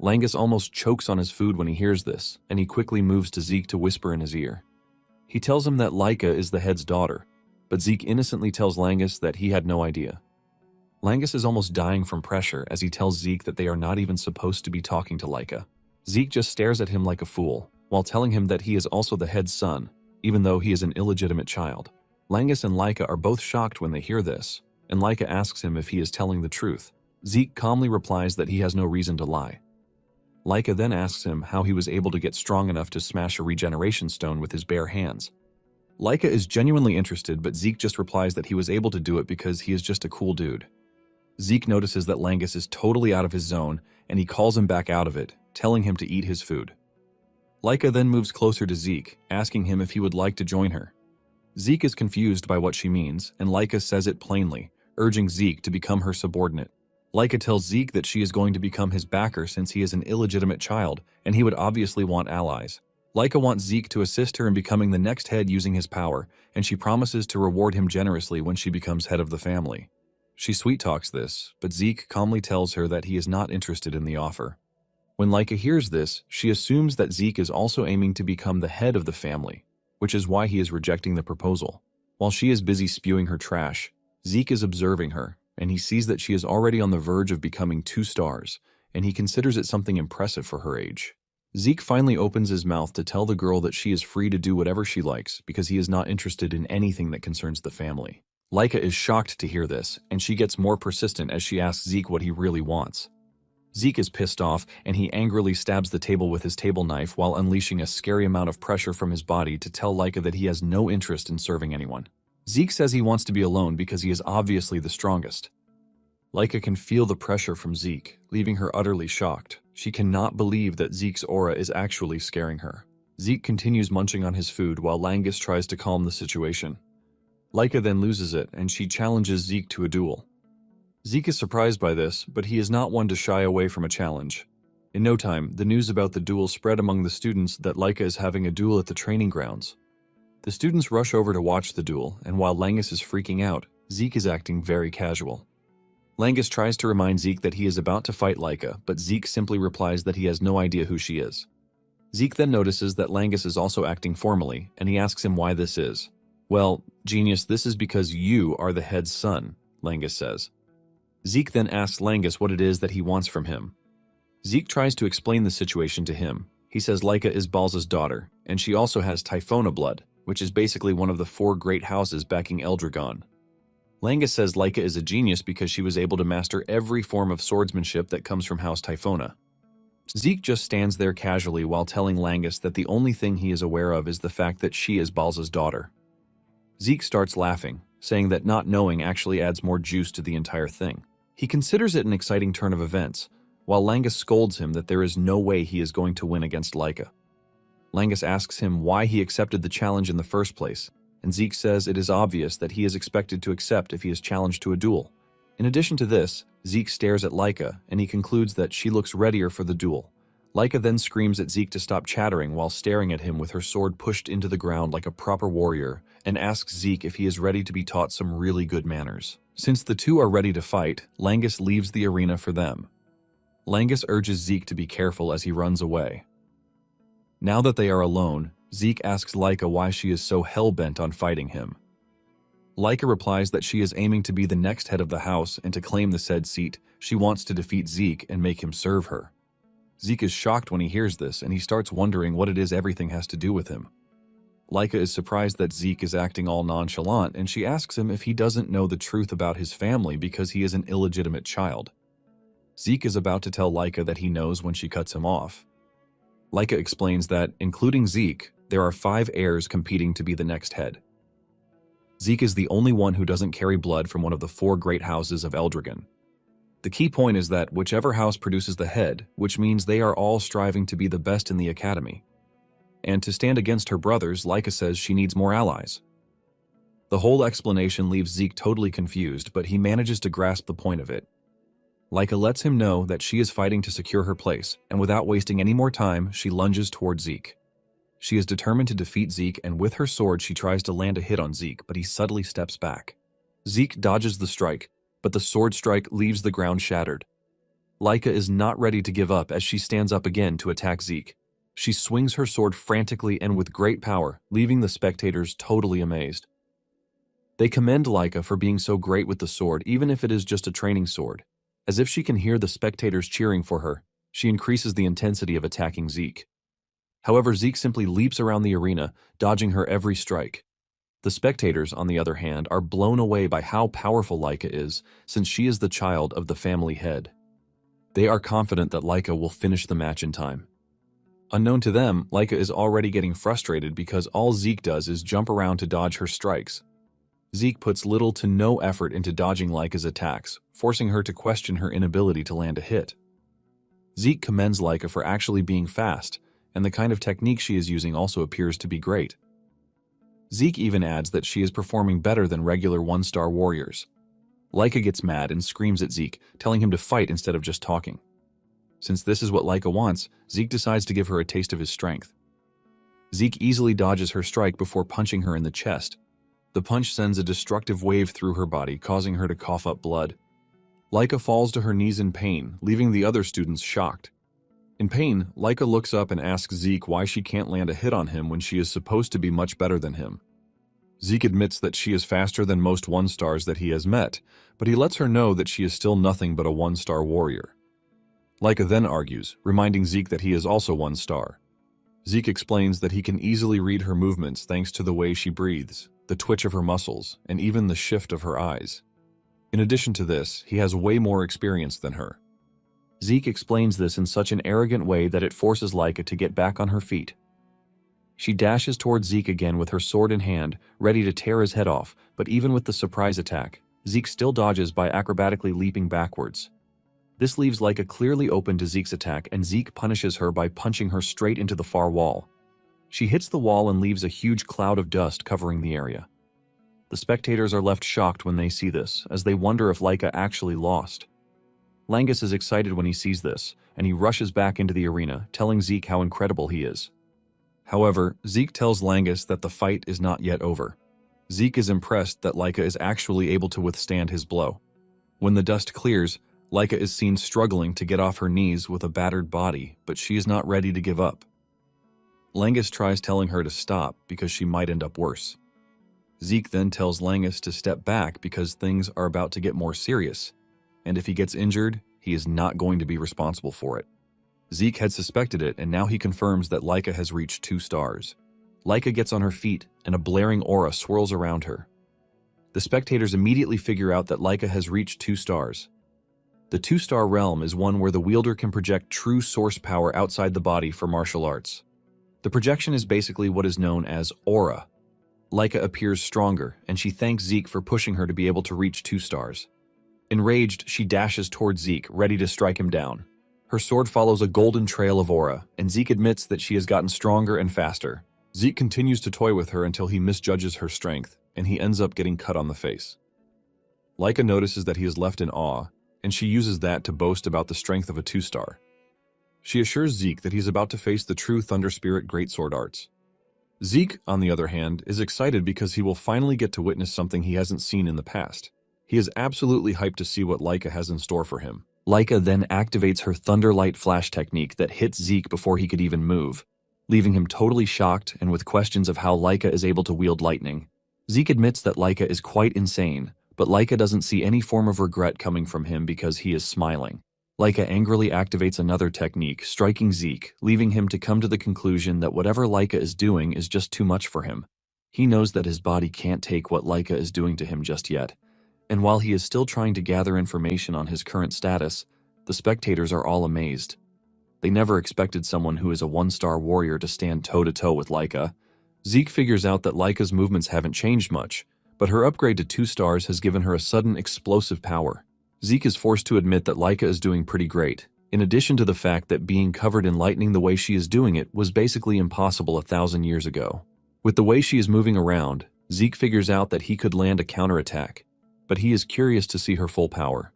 Langus almost chokes on his food when he hears this, and he quickly moves to Zeke to whisper in his ear. He tells him that Laika is the head's daughter, but Zeke innocently tells Langus that he had no idea. Langus is almost dying from pressure as he tells Zeke that they are not even supposed to be talking to Laika. Zeke just stares at him like a fool, while telling him that he is also the head's son, even though he is an illegitimate child. Langus and Laika are both shocked when they hear this, and Laika asks him if he is telling the truth. Zeke calmly replies that he has no reason to lie. Laika then asks him how he was able to get strong enough to smash a regeneration stone with his bare hands. Laika is genuinely interested, but Zeke just replies that he was able to do it because he is just a cool dude. Zeke notices that Langus is totally out of his zone, and he calls him back out of it, telling him to eat his food. Laika then moves closer to Zeke, asking him if he would like to join her. Zeke is confused by what she means, and Laika says it plainly, urging Zeke to become her subordinate. Laika tells Zeke that she is going to become his backer since he is an illegitimate child, and he would obviously want allies. Laika wants Zeke to assist her in becoming the next head using his power, and she promises to reward him generously when she becomes head of the family. She sweet-talks this, but Zeke calmly tells her that he is not interested in the offer. When Laika hears this, she assumes that Zeke is also aiming to become the head of the family, which is why he is rejecting the proposal. While she is busy spewing her trash, Zeke is observing her, and he sees that she is already on the verge of becoming 2 stars, and he considers it something impressive for her age. Zeke finally opens his mouth to tell the girl that she is free to do whatever she likes because he is not interested in anything that concerns the family. Laika is shocked to hear this, and she gets more persistent as she asks Zeke what he really wants. Zeke is pissed off, and he angrily stabs the table with his table knife while unleashing a scary amount of pressure from his body to tell Laika that he has no interest in serving anyone. Zeke says he wants to be alone because he is obviously the strongest. Laika can feel the pressure from Zeke, leaving her utterly shocked. She cannot believe that Zeke's aura is actually scaring her. Zeke continues munching on his food while Langus tries to calm the situation. Laika then loses it, and she challenges Zeke to a duel. Zeke is surprised by this, but he is not one to shy away from a challenge. In no time, the news about the duel spread among the students that Laika is having a duel at the training grounds. The students rush over to watch the duel, and while Langus is freaking out, Zeke is acting very casual. Langus tries to remind Zeke that he is about to fight Laika, but Zeke simply replies that he has no idea who she is. Zeke then notices that Langus is also acting formally, and he asks him why this is. "Well, genius, this is because you are the head's son," Langus says. Zeke then asks Langus what it is that he wants from him. Zeke tries to explain the situation to him. He says Laika is Balza's daughter, and she also has Typhona blood, which is basically one of the 4 great houses backing Eldragon. Langus says Laika is a genius because she was able to master every form of swordsmanship that comes from House Typhona. Zeke just stands there casually while telling Langus that the only thing he is aware of is the fact that she is Balza's daughter. Zeke starts laughing, saying that not knowing actually adds more juice to the entire thing. He considers it an exciting turn of events, while Langus scolds him that there is no way he is going to win against Laika. Langus asks him why he accepted the challenge in the first place, and Zeke says it is obvious that he is expected to accept if he is challenged to a duel. In addition to this, Zeke stares at Laika, and he concludes that she looks readier for the duel. Laika then screams at Zeke to stop chattering while staring at him with her sword pushed into the ground like a proper warrior, and asks Zeke if he is ready to be taught some really good manners. Since the two are ready to fight, Langus leaves the arena for them. Langus urges Zeke to be careful as he runs away. Now that they are alone, Zeke asks Laika why she is so hell-bent on fighting him. Laika replies that she is aiming to be the next head of the house, and to claim the said seat, she wants to defeat Zeke and make him serve her. Zeke is shocked when he hears this, and he starts wondering what it is everything has to do with him. Laika is surprised that Zeke is acting all nonchalant, and she asks him if he doesn't know the truth about his family because he is an illegitimate child. Zeke is about to tell Laika that he knows when she cuts him off. Laika explains that, including Zeke, there are 5 heirs competing to be the next head. Zeke is the only one who doesn't carry blood from one of the 4 great houses of Eldragon. The key point is that whichever house produces the head, which means they are all striving to be the best in the academy. And to stand against her brothers, Laika says she needs more allies. The whole explanation leaves Zeke totally confused, but he manages to grasp the point of it. Laika lets him know that she is fighting to secure her place, and without wasting any more time, she lunges toward Zeke. She is determined to defeat Zeke, and with her sword she tries to land a hit on Zeke, but he subtly steps back. Zeke dodges the strike, but the sword strike leaves the ground shattered. Laika is not ready to give up as she stands up again to attack Zeke. She swings her sword frantically and with great power, leaving the spectators totally amazed. They commend Laika for being so great with the sword, even if it is just a training sword. As if she can hear the spectators cheering for her, she increases the intensity of attacking Zeke. However, Zeke simply leaps around the arena, dodging her every strike. The spectators, on the other hand, are blown away by how powerful Laika is, since she is the child of the family head. They are confident that Laika will finish the match in time. Unknown to them, Laika is already getting frustrated because all Zeke does is jump around to dodge her strikes. Zeke puts little to no effort into dodging Laika's attacks, forcing her to question her inability to land a hit. Zeke commends Laika for actually being fast, and the kind of technique she is using also appears to be great. Zeke even adds that she is performing better than regular 1-star warriors. Laika gets mad and screams at Zeke, telling him to fight instead of just talking. Since this is what Laika wants, Zeke decides to give her a taste of his strength. Zeke easily dodges her strike before punching her in the chest. The punch sends a destructive wave through her body, causing her to cough up blood. Laika falls to her knees in pain, leaving the other students shocked. In pain, Laika looks up and asks Zeke why she can't land a hit on him when she is supposed to be much better than him. Zeke admits that she is faster than most 1-stars that he has met, but he lets her know that she is still nothing but a 1-star warrior. Laika then argues, reminding Zeke that he is also 1-star. Zeke explains that he can easily read her movements thanks to the way she breathes, the twitch of her muscles, and even the shift of her eyes. In addition to this, he has way more experience than her. Zeke explains this in such an arrogant way that it forces Laika to get back on her feet. She dashes towards Zeke again with her sword in hand, ready to tear his head off, but even with the surprise attack, Zeke still dodges by acrobatically leaping backwards. This leaves Laika clearly open to Zeke's attack, and Zeke punishes her by punching her straight into the far wall. She hits the wall and leaves a huge cloud of dust covering the area. The spectators are left shocked when they see this, as they wonder if Laika actually lost. Langus is excited when he sees this, and he rushes back into the arena, telling Zeke how incredible he is. However, Zeke tells Langus that the fight is not yet over. Zeke is impressed that Laika is actually able to withstand his blow. When the dust clears, Laika is seen struggling to get off her knees with a battered body, but she is not ready to give up. Langus tries telling her to stop because she might end up worse. Zeke then tells Langus to step back because things are about to get more serious, and if he gets injured, he is not going to be responsible for it. Zeke had suspected it, and now he confirms that Laika has reached 2 stars. Laika gets on her feet, and a blaring aura swirls around her. The spectators immediately figure out that Leica has reached 2 stars. The 2-star realm is one where the wielder can project true source power outside the body for martial arts. The projection is basically what is known as aura. Leica appears stronger, and she thanks Zeke for pushing her to be able to reach 2 stars. Enraged, she dashes towards Zeke, ready to strike him down. Her sword follows a golden trail of aura, and Zeke admits that she has gotten stronger and faster. Zeke continues to toy with her until he misjudges her strength, and he ends up getting cut on the face. Leica notices that he is left in awe, and she uses that to boast about the strength of a 2-star. She assures Zeke that he's about to face the true Thunder Spirit Greatsword arts. Zeke, on the other hand, is excited because he will finally get to witness something he hasn't seen in the past. He is absolutely hyped to see what Leica has in store for him. Leica then activates her Thunderlight Flash technique that hits Zeke before he could even move, leaving him totally shocked and with questions of how Leica is able to wield lightning. Zeke admits that Leica is quite insane, but Leica doesn't see any form of regret coming from him because he is smiling. Leica angrily activates another technique, striking Zeke, leaving him to come to the conclusion that whatever Leica is doing is just too much for him. He knows that his body can't take what Leica is doing to him just yet, and while he is still trying to gather information on his current status, the spectators are all amazed. They never expected someone who is a 1-star warrior to stand toe-to-toe with Leica. Zeke figures out that Leica's movements haven't changed much, but her upgrade to 2 stars has given her a sudden explosive power. Zeke is forced to admit that Leica is doing pretty great, in addition to the fact that being covered in lightning the way she is doing it was basically impossible 1,000 years ago. With the way she is moving around, Zeke figures out that he could land a counterattack, but he is curious to see her full power,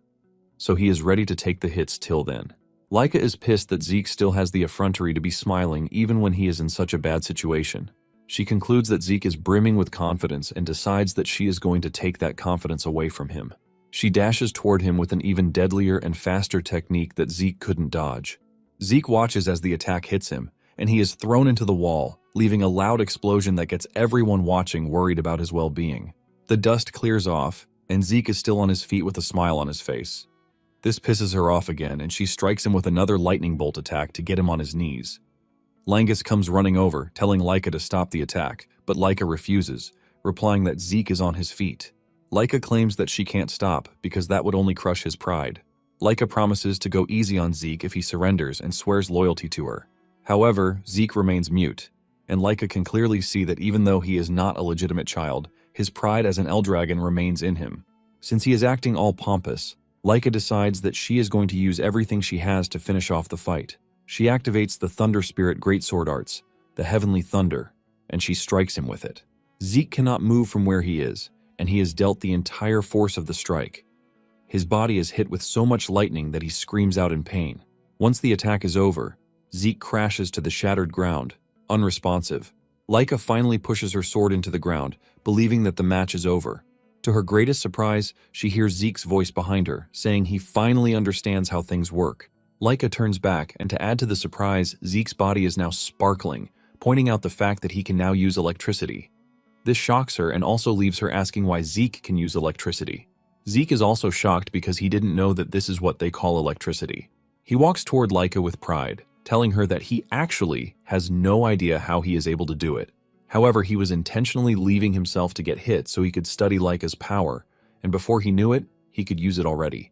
so he is ready to take the hits till then. Leica is pissed that Zeke still has the effrontery to be smiling even when he is in such a bad situation. She concludes that Zeke is brimming with confidence and decides that she is going to take that confidence away from him. She dashes toward him with an even deadlier and faster technique that Zeke couldn't dodge. Zeke watches as the attack hits him, and he is thrown into the wall, leaving a loud explosion that gets everyone watching worried about his well-being. The dust clears off, and Zeke is still on his feet with a smile on his face. This pisses her off again, and she strikes him with another lightning bolt attack to get him on his knees. Langus comes running over, telling Leica to stop the attack, but Leica refuses, replying that Zeke is on his feet. Leica claims that she can't stop because that would only crush his pride. Leica promises to go easy on Zeke if he surrenders and swears loyalty to her. However, Zeke remains mute, and Leica can clearly see that even though he is not a legitimate child, his pride as an Eldragon remains in him. Since he is acting all pompous, Leica decides that she is going to use everything she has to finish off the fight. She activates the Thunder Spirit Greatsword arts, the Heavenly Thunder, and she strikes him with it. Zeke cannot move from where he is, and he is dealt the entire force of the strike. His body is hit with so much lightning that he screams out in pain. Once the attack is over, Zeke crashes to the shattered ground, unresponsive. Leica finally pushes her sword into the ground, believing that the match is over. To her greatest surprise, she hears Zeke's voice behind her, saying he finally understands how things work. Leica turns back, and to add to the surprise, Zeke's body is now sparkling, pointing out the fact that he can now use electricity. This shocks her and also leaves her asking why Zeke can use electricity. Zeke is also shocked because he didn't know that this is what they call electricity. He walks toward Leica with pride, telling her that he actually has no idea how he is able to do it. However, he was intentionally leaving himself to get hit so he could study Leica's power, and before he knew it, he could use it already.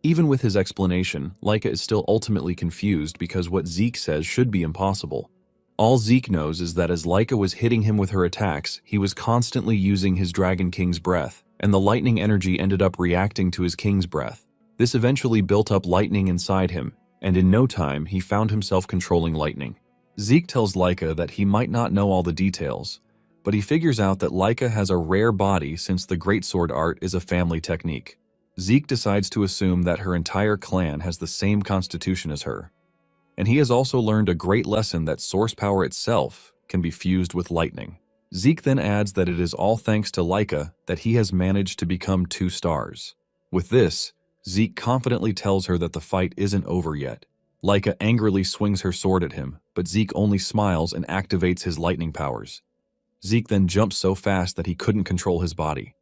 Even with his explanation, Leica is still ultimately confused because what Zeke says should be impossible. All Zeke knows is that as Leica was hitting him with her attacks, he was constantly using his Dragon King's breath, and the lightning energy ended up reacting to his King's breath. This eventually built up lightning inside him, and in no time he found himself controlling lightning. Zeke tells Leica that he might not know all the details, but he figures out that Leica has a rare body since the Greatsword art is a family technique. Zeke decides to assume that her entire clan has the same constitution as her, and he has also learned a great lesson that source power itself can be fused with lightning. Zeke then adds that it is all thanks to Leica that he has managed to become 2 stars. With this, Zeke confidently tells her that the fight isn't over yet. Leica angrily swings her sword at him, but Zeke only smiles and activates his lightning powers. Zeke then jumps so fast that he couldn't control his body.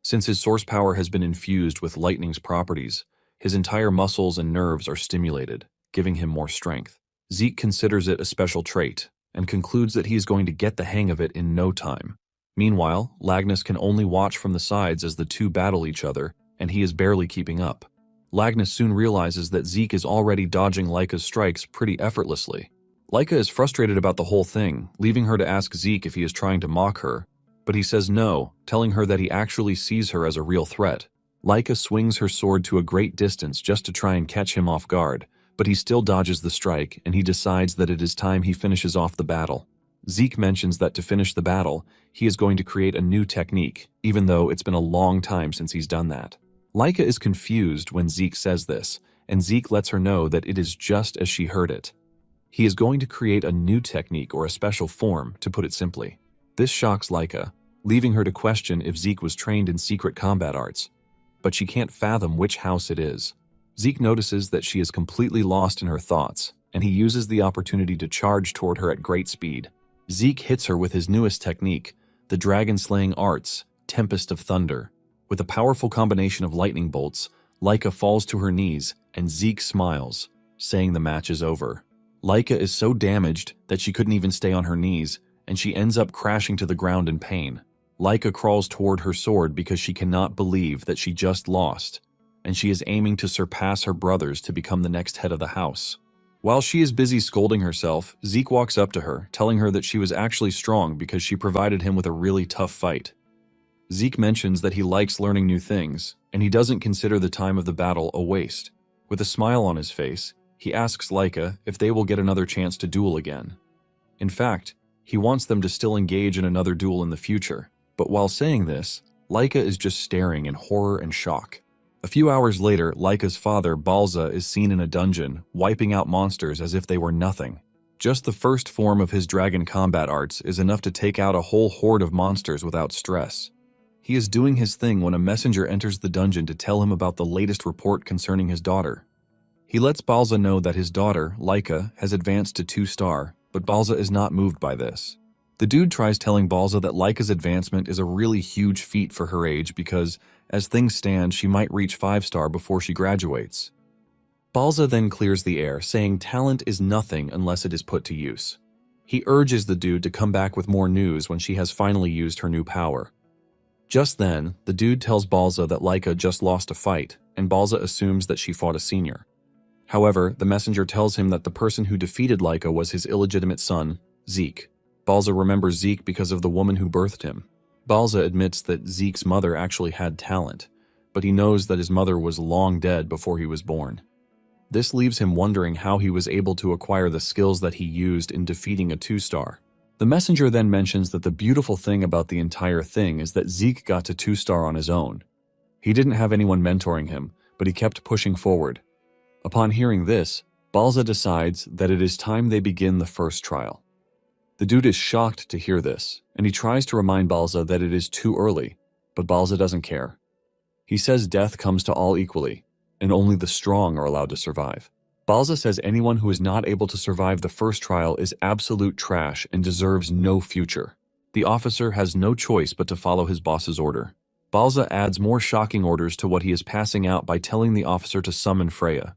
Since his source power has been infused with lightning's properties, his entire muscles and nerves are stimulated, giving him more strength. Zeke considers it a special trait, and concludes that he is going to get the hang of it in no time. Meanwhile, Lagnus can only watch from the sides as the two battle each other, and he is barely keeping up. Lagnus soon realizes that Zeke is already dodging Laika's strikes pretty effortlessly. Laika is frustrated about the whole thing, leaving her to ask Zeke if he is trying to mock her, but he says no, telling her that he actually sees her as a real threat. Laika swings her sword to a great distance just to try and catch him off guard, but he still dodges the strike, and he decides that it is time he finishes off the battle. Zeke mentions that to finish the battle, he is going to create a new technique, even though it's been a long time since he's done that. Laika is confused when Zeke says this, and Zeke lets her know that it is just as she heard it. He is going to create a new technique or a special form, to put it simply. This shocks Laika, leaving her to question if Zeke was trained in secret combat arts. But she can't fathom which house it is. Zeke notices that she is completely lost in her thoughts, and he uses the opportunity to charge toward her at great speed. Zeke hits her with his newest technique, the dragon-slaying arts, Tempest of Thunder. With a powerful combination of lightning bolts, Laika falls to her knees, and Zeke smiles, saying the match is over. Laika is so damaged that she couldn't even stay on her knees, and she ends up crashing to the ground in pain. Laika crawls toward her sword because she cannot believe that she just lost, and she is aiming to surpass her brothers to become the next head of the house. While she is busy scolding herself, Zeke walks up to her, telling her that she was actually strong because she provided him with a really tough fight. Zeke mentions that he likes learning new things, and he doesn't consider the time of the battle a waste. With a smile on his face, he asks Laika if they will get another chance to duel again. In fact, he wants them to still engage in another duel in the future, but while saying this, Laika is just staring in horror and shock. A few hours later, Laika's father, Balza, is seen in a dungeon, wiping out monsters as if they were nothing. Just the first form of his dragon combat arts is enough to take out a whole horde of monsters without stress. He is doing his thing when a messenger enters the dungeon to tell him about the latest report concerning his daughter. He lets Balza know that his daughter, Laika, has advanced to 2-star, but Balza is not moved by this. The dude tries telling Balza that Laika's advancement is a really huge feat for her age because, as things stand, she might reach 5-star before she graduates. Balza then clears the air, saying talent is nothing unless it is put to use. He urges the dude to come back with more news when she has finally used her new power. Just then, the dude tells Balza that Laika just lost a fight, and Balza assumes that she fought a senior. However, the messenger tells him that the person who defeated Laika was his illegitimate son, Zeke. Balza remembers Zeke because of the woman who birthed him. Balza admits that Zeke's mother actually had talent, but he knows that his mother was long dead before he was born. This leaves him wondering how he was able to acquire the skills that he used in defeating a 2-star. The messenger then mentions that the beautiful thing about the entire thing is that Zeke got to 2-star on his own. He didn't have anyone mentoring him, but he kept pushing forward. Upon hearing this, Balza decides that it is time they begin the first trial. The dude is shocked to hear this, and he tries to remind Balza that it is too early, but Balza doesn't care. He says death comes to all equally, and only the strong are allowed to survive. Balza says anyone who is not able to survive the first trial is absolute trash and deserves no future. The officer has no choice but to follow his boss's order. Balza adds more shocking orders to what he is passing out by telling the officer to summon Freya.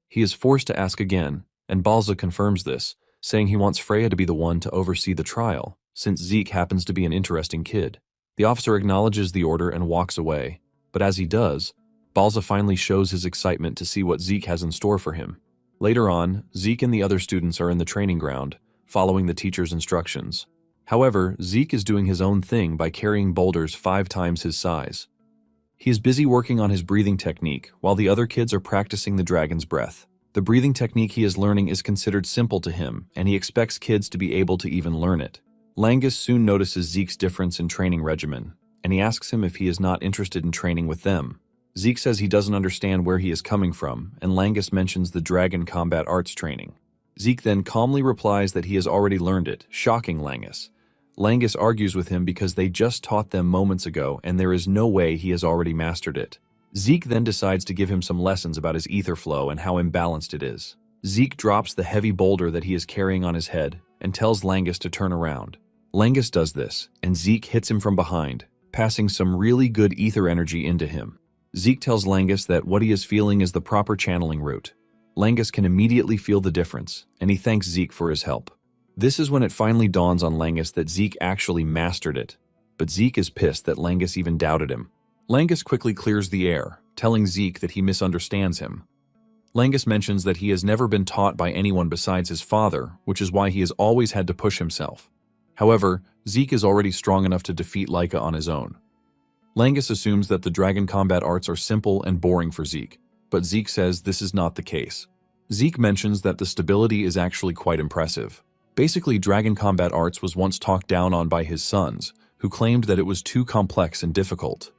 He is forced to ask again, and Balza confirms this, saying he wants Freya to be the one to oversee the trial, since Zeke happens to be an interesting kid. The officer acknowledges the order and walks away, but as he does, Balza finally shows his excitement to see what Zeke has in store for him. Later on, Zeke and the other students are in the training ground, following the teacher's instructions. However, Zeke is doing his own thing by carrying boulders 5 times his size. He is busy working on his breathing technique, while the other kids are practicing the dragon's breath. The breathing technique he is learning is considered simple to him, and he expects kids to be able to even learn it. Langus soon notices Zeke's difference in training regimen, and he asks him if he is not interested in training with them. Zeke says he doesn't understand where he is coming from, and Langus mentions the dragon combat arts training. Zeke then calmly replies that he has already learned it, shocking Langus. Langus argues with him because they just taught them moments ago, and there is no way he has already mastered it. Zeke then decides to give him some lessons about his ether flow and how imbalanced it is. Zeke drops the heavy boulder that he is carrying on his head and tells Langus to turn around. Langus does this, and Zeke hits him from behind, passing some really good ether energy into him. Zeke tells Langus that what he is feeling is the proper channeling route. Langus can immediately feel the difference, and he thanks Zeke for his help. This is when it finally dawns on Langus that Zeke actually mastered it. but Zeke is pissed that Langus even doubted him. Langus quickly clears the air, telling Zeke that he misunderstands him. Langus mentions that he has never been taught by anyone besides his father, which is why he has always had to push himself. However, Zeke is already strong enough to defeat Laika on his own. Langus assumes that the dragon combat arts are simple and boring for Zeke, but Zeke says this is not the case. Zeke mentions that the stability is actually quite impressive. Basically, dragon combat arts was once talked down on by his sons, who claimed that it was too complex and difficult.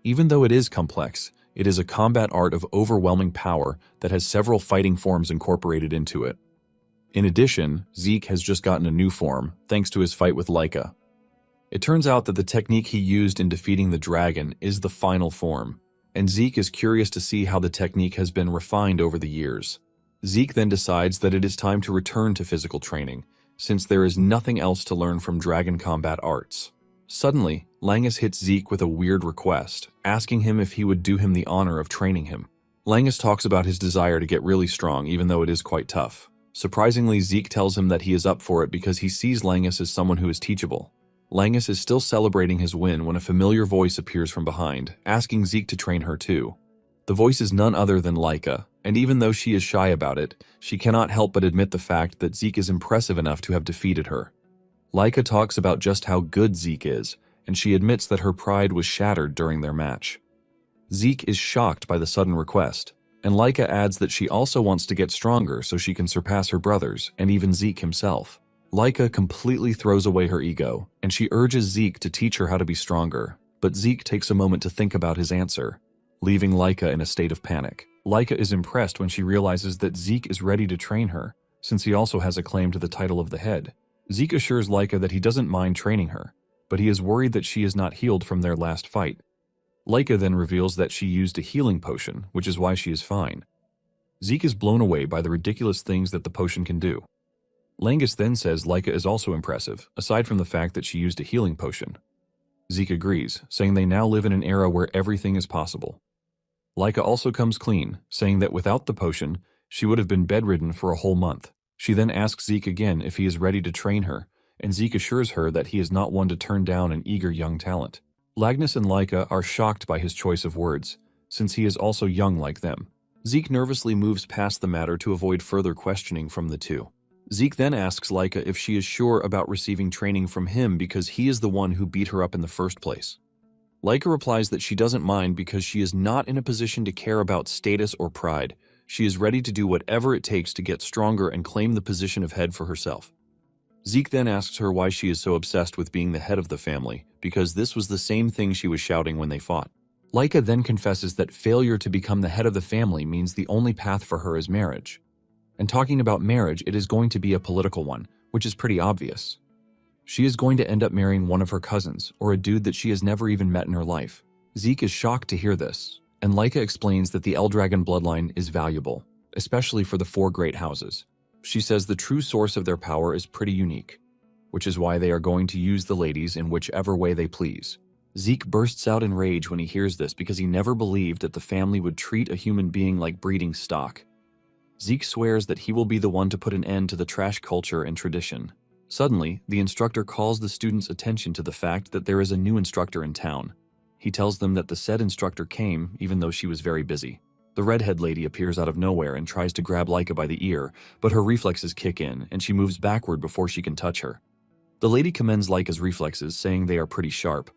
Even though it is complex, it is a combat art of overwhelming power that has several fighting forms incorporated into it. In addition, Zeke has just gotten a new form, thanks to his fight with Laika. It turns out that the technique he used in defeating the dragon is the final form, and Zeke is curious to see how the technique has been refined over the years. Zeke then decides that it is time to return to physical training, since there is nothing else to learn from dragon combat arts. Suddenly, Langus hits Zeke with a weird request, asking him if he would do him the honor of training him. Langus talks about his desire to get really strong, even though it is quite tough. Surprisingly, Zeke tells him that he is up for it because he sees Langus as someone who is teachable. Langus is still celebrating his win when a familiar voice appears from behind, asking Zeke to train her too. The voice is none other than Laika, and even though she is shy about it, she cannot help but admit the fact that Zeke is impressive enough to have defeated her. Laika talks about just how good Zeke is, and she admits that her pride was shattered during their match. Zeke is shocked by the sudden request, and Laika adds that she also wants to get stronger so she can surpass her brothers and even Zeke himself. Laika completely throws away her ego, and she urges Zeke to teach her how to be stronger, but Zeke takes a moment to think about his answer, leaving Laika in a state of panic. Laika is impressed when she realizes that Zeke is ready to train her, since he also has a claim to the title of the head. Zeke assures Laika that he doesn't mind training her, but he is worried that she is not healed from their last fight. Laika then reveals that she used a healing potion, which is why she is fine. Zeke is blown away by the ridiculous things that the potion can do. Langus then says Laika is also impressive, aside from the fact that she used a healing potion. Zeke agrees, saying they now live in an era where everything is possible. Laika also comes clean, saying that without the potion, she would have been bedridden for a whole month. She then asks Zeke again if he is ready to train her, and Zeke assures her that he is not one to turn down an eager young talent. Lagnus and Laika are shocked by his choice of words, since he is also young like them. Zeke nervously moves past the matter to avoid further questioning from the two. Zeke then asks Laika if she is sure about receiving training from him because he is the one who beat her up in the first place. Laika replies that she doesn't mind because she is not in a position to care about status or pride. She is ready to do whatever it takes to get stronger and claim the position of head for herself. Zeke then asks her why she is so obsessed with being the head of the family, because this was the same thing she was shouting when they fought. Laika then confesses that failure to become the head of the family means the only path for her is marriage. And talking about marriage, it is going to be a political one, which is pretty obvious. She is going to end up marrying one of her cousins, or a dude that she has never even met in her life. Zeke is shocked to hear this, and Laika explains that the Eldragon bloodline is valuable, especially for the four great houses. She says the true source of their power is pretty unique, which is why they are going to use the ladies in whichever way they please. Zeke bursts out in rage when he hears this because he never believed that the family would treat a human being like breeding stock. Zeke swears that he will be the one to put an end to the trash culture and tradition. Suddenly, the instructor calls the students' attention to the fact that there is a new instructor in town. He tells them that the said instructor came, even though she was very busy. The redhead lady appears out of nowhere and tries to grab Laika by the ear, but her reflexes kick in, and she moves backward before she can touch her. The lady commends Laika's reflexes, saying they are pretty sharp.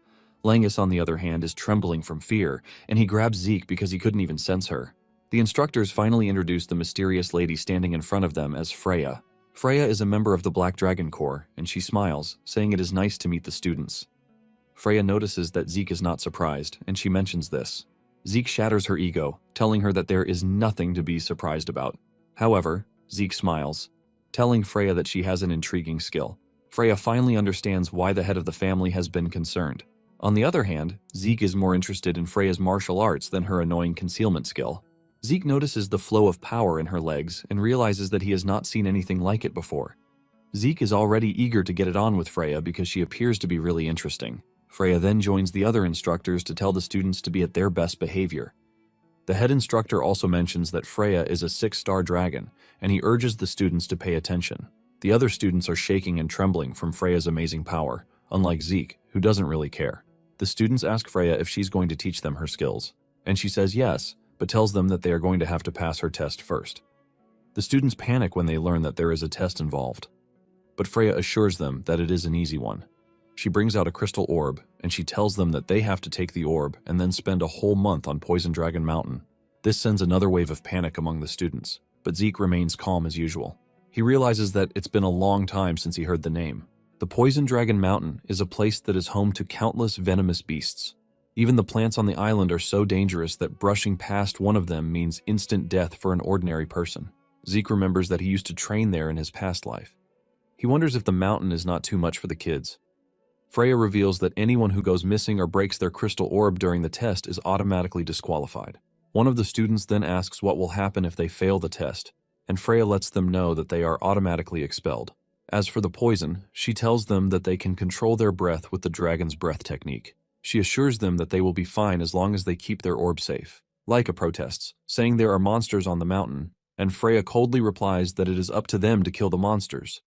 Langus, on the other hand, is trembling from fear, and he grabs Zeke because he couldn't even sense her. The instructors finally introduce the mysterious lady standing in front of them as Freya. Freya is a member of the Black Dragon Corps, and she smiles, saying it is nice to meet the students. Freya notices that Zeke is not surprised, and she mentions this. Zeke shatters her ego, telling her that there is nothing to be surprised about. However, Zeke smiles, telling Freya that she has an intriguing skill. Freya finally understands why the head of the family has been concerned. On the other hand, Zeke is more interested in Freya's martial arts than her annoying concealment skill. Zeke notices the flow of power in her legs and realizes that he has not seen anything like it before. Zeke is already eager to get it on with Freya because she appears to be really interesting. Freya then joins the other instructors to tell the students to be at their best behavior. The head instructor also mentions that Freya is a 6-star dragon, and he urges the students to pay attention. The other students are shaking and trembling from Freya's amazing power, unlike Zeke, who doesn't really care. The students ask Freya if she's going to teach them her skills, and she says yes, but tells them that they are going to have to pass her test first. The students panic when they learn that there is a test involved, but Freya assures them that it is an easy one. She brings out a crystal orb, and she tells them that they have to take the orb and then spend a whole month on Poison Dragon Mountain. This sends another wave of panic among the students, but Zeke remains calm as usual. He realizes that it's been a long time since he heard the name. The Poison Dragon Mountain is a place that is home to countless venomous beasts. Even the plants on the island are so dangerous that brushing past one of them means instant death for an ordinary person. Zeke remembers that he used to train there in his past life. He wonders if the mountain is not too much for the kids. Freya reveals that anyone who goes missing or breaks their crystal orb during the test is automatically disqualified. One of the students then asks what will happen if they fail the test, and Freya lets them know that they are automatically expelled. As for the poison, she tells them that they can control their breath with the dragon's breath technique. She assures them that they will be fine as long as they keep their orb safe. Laika protests, saying there are monsters on the mountain, and Freya coldly replies that it is up to them to kill the monsters.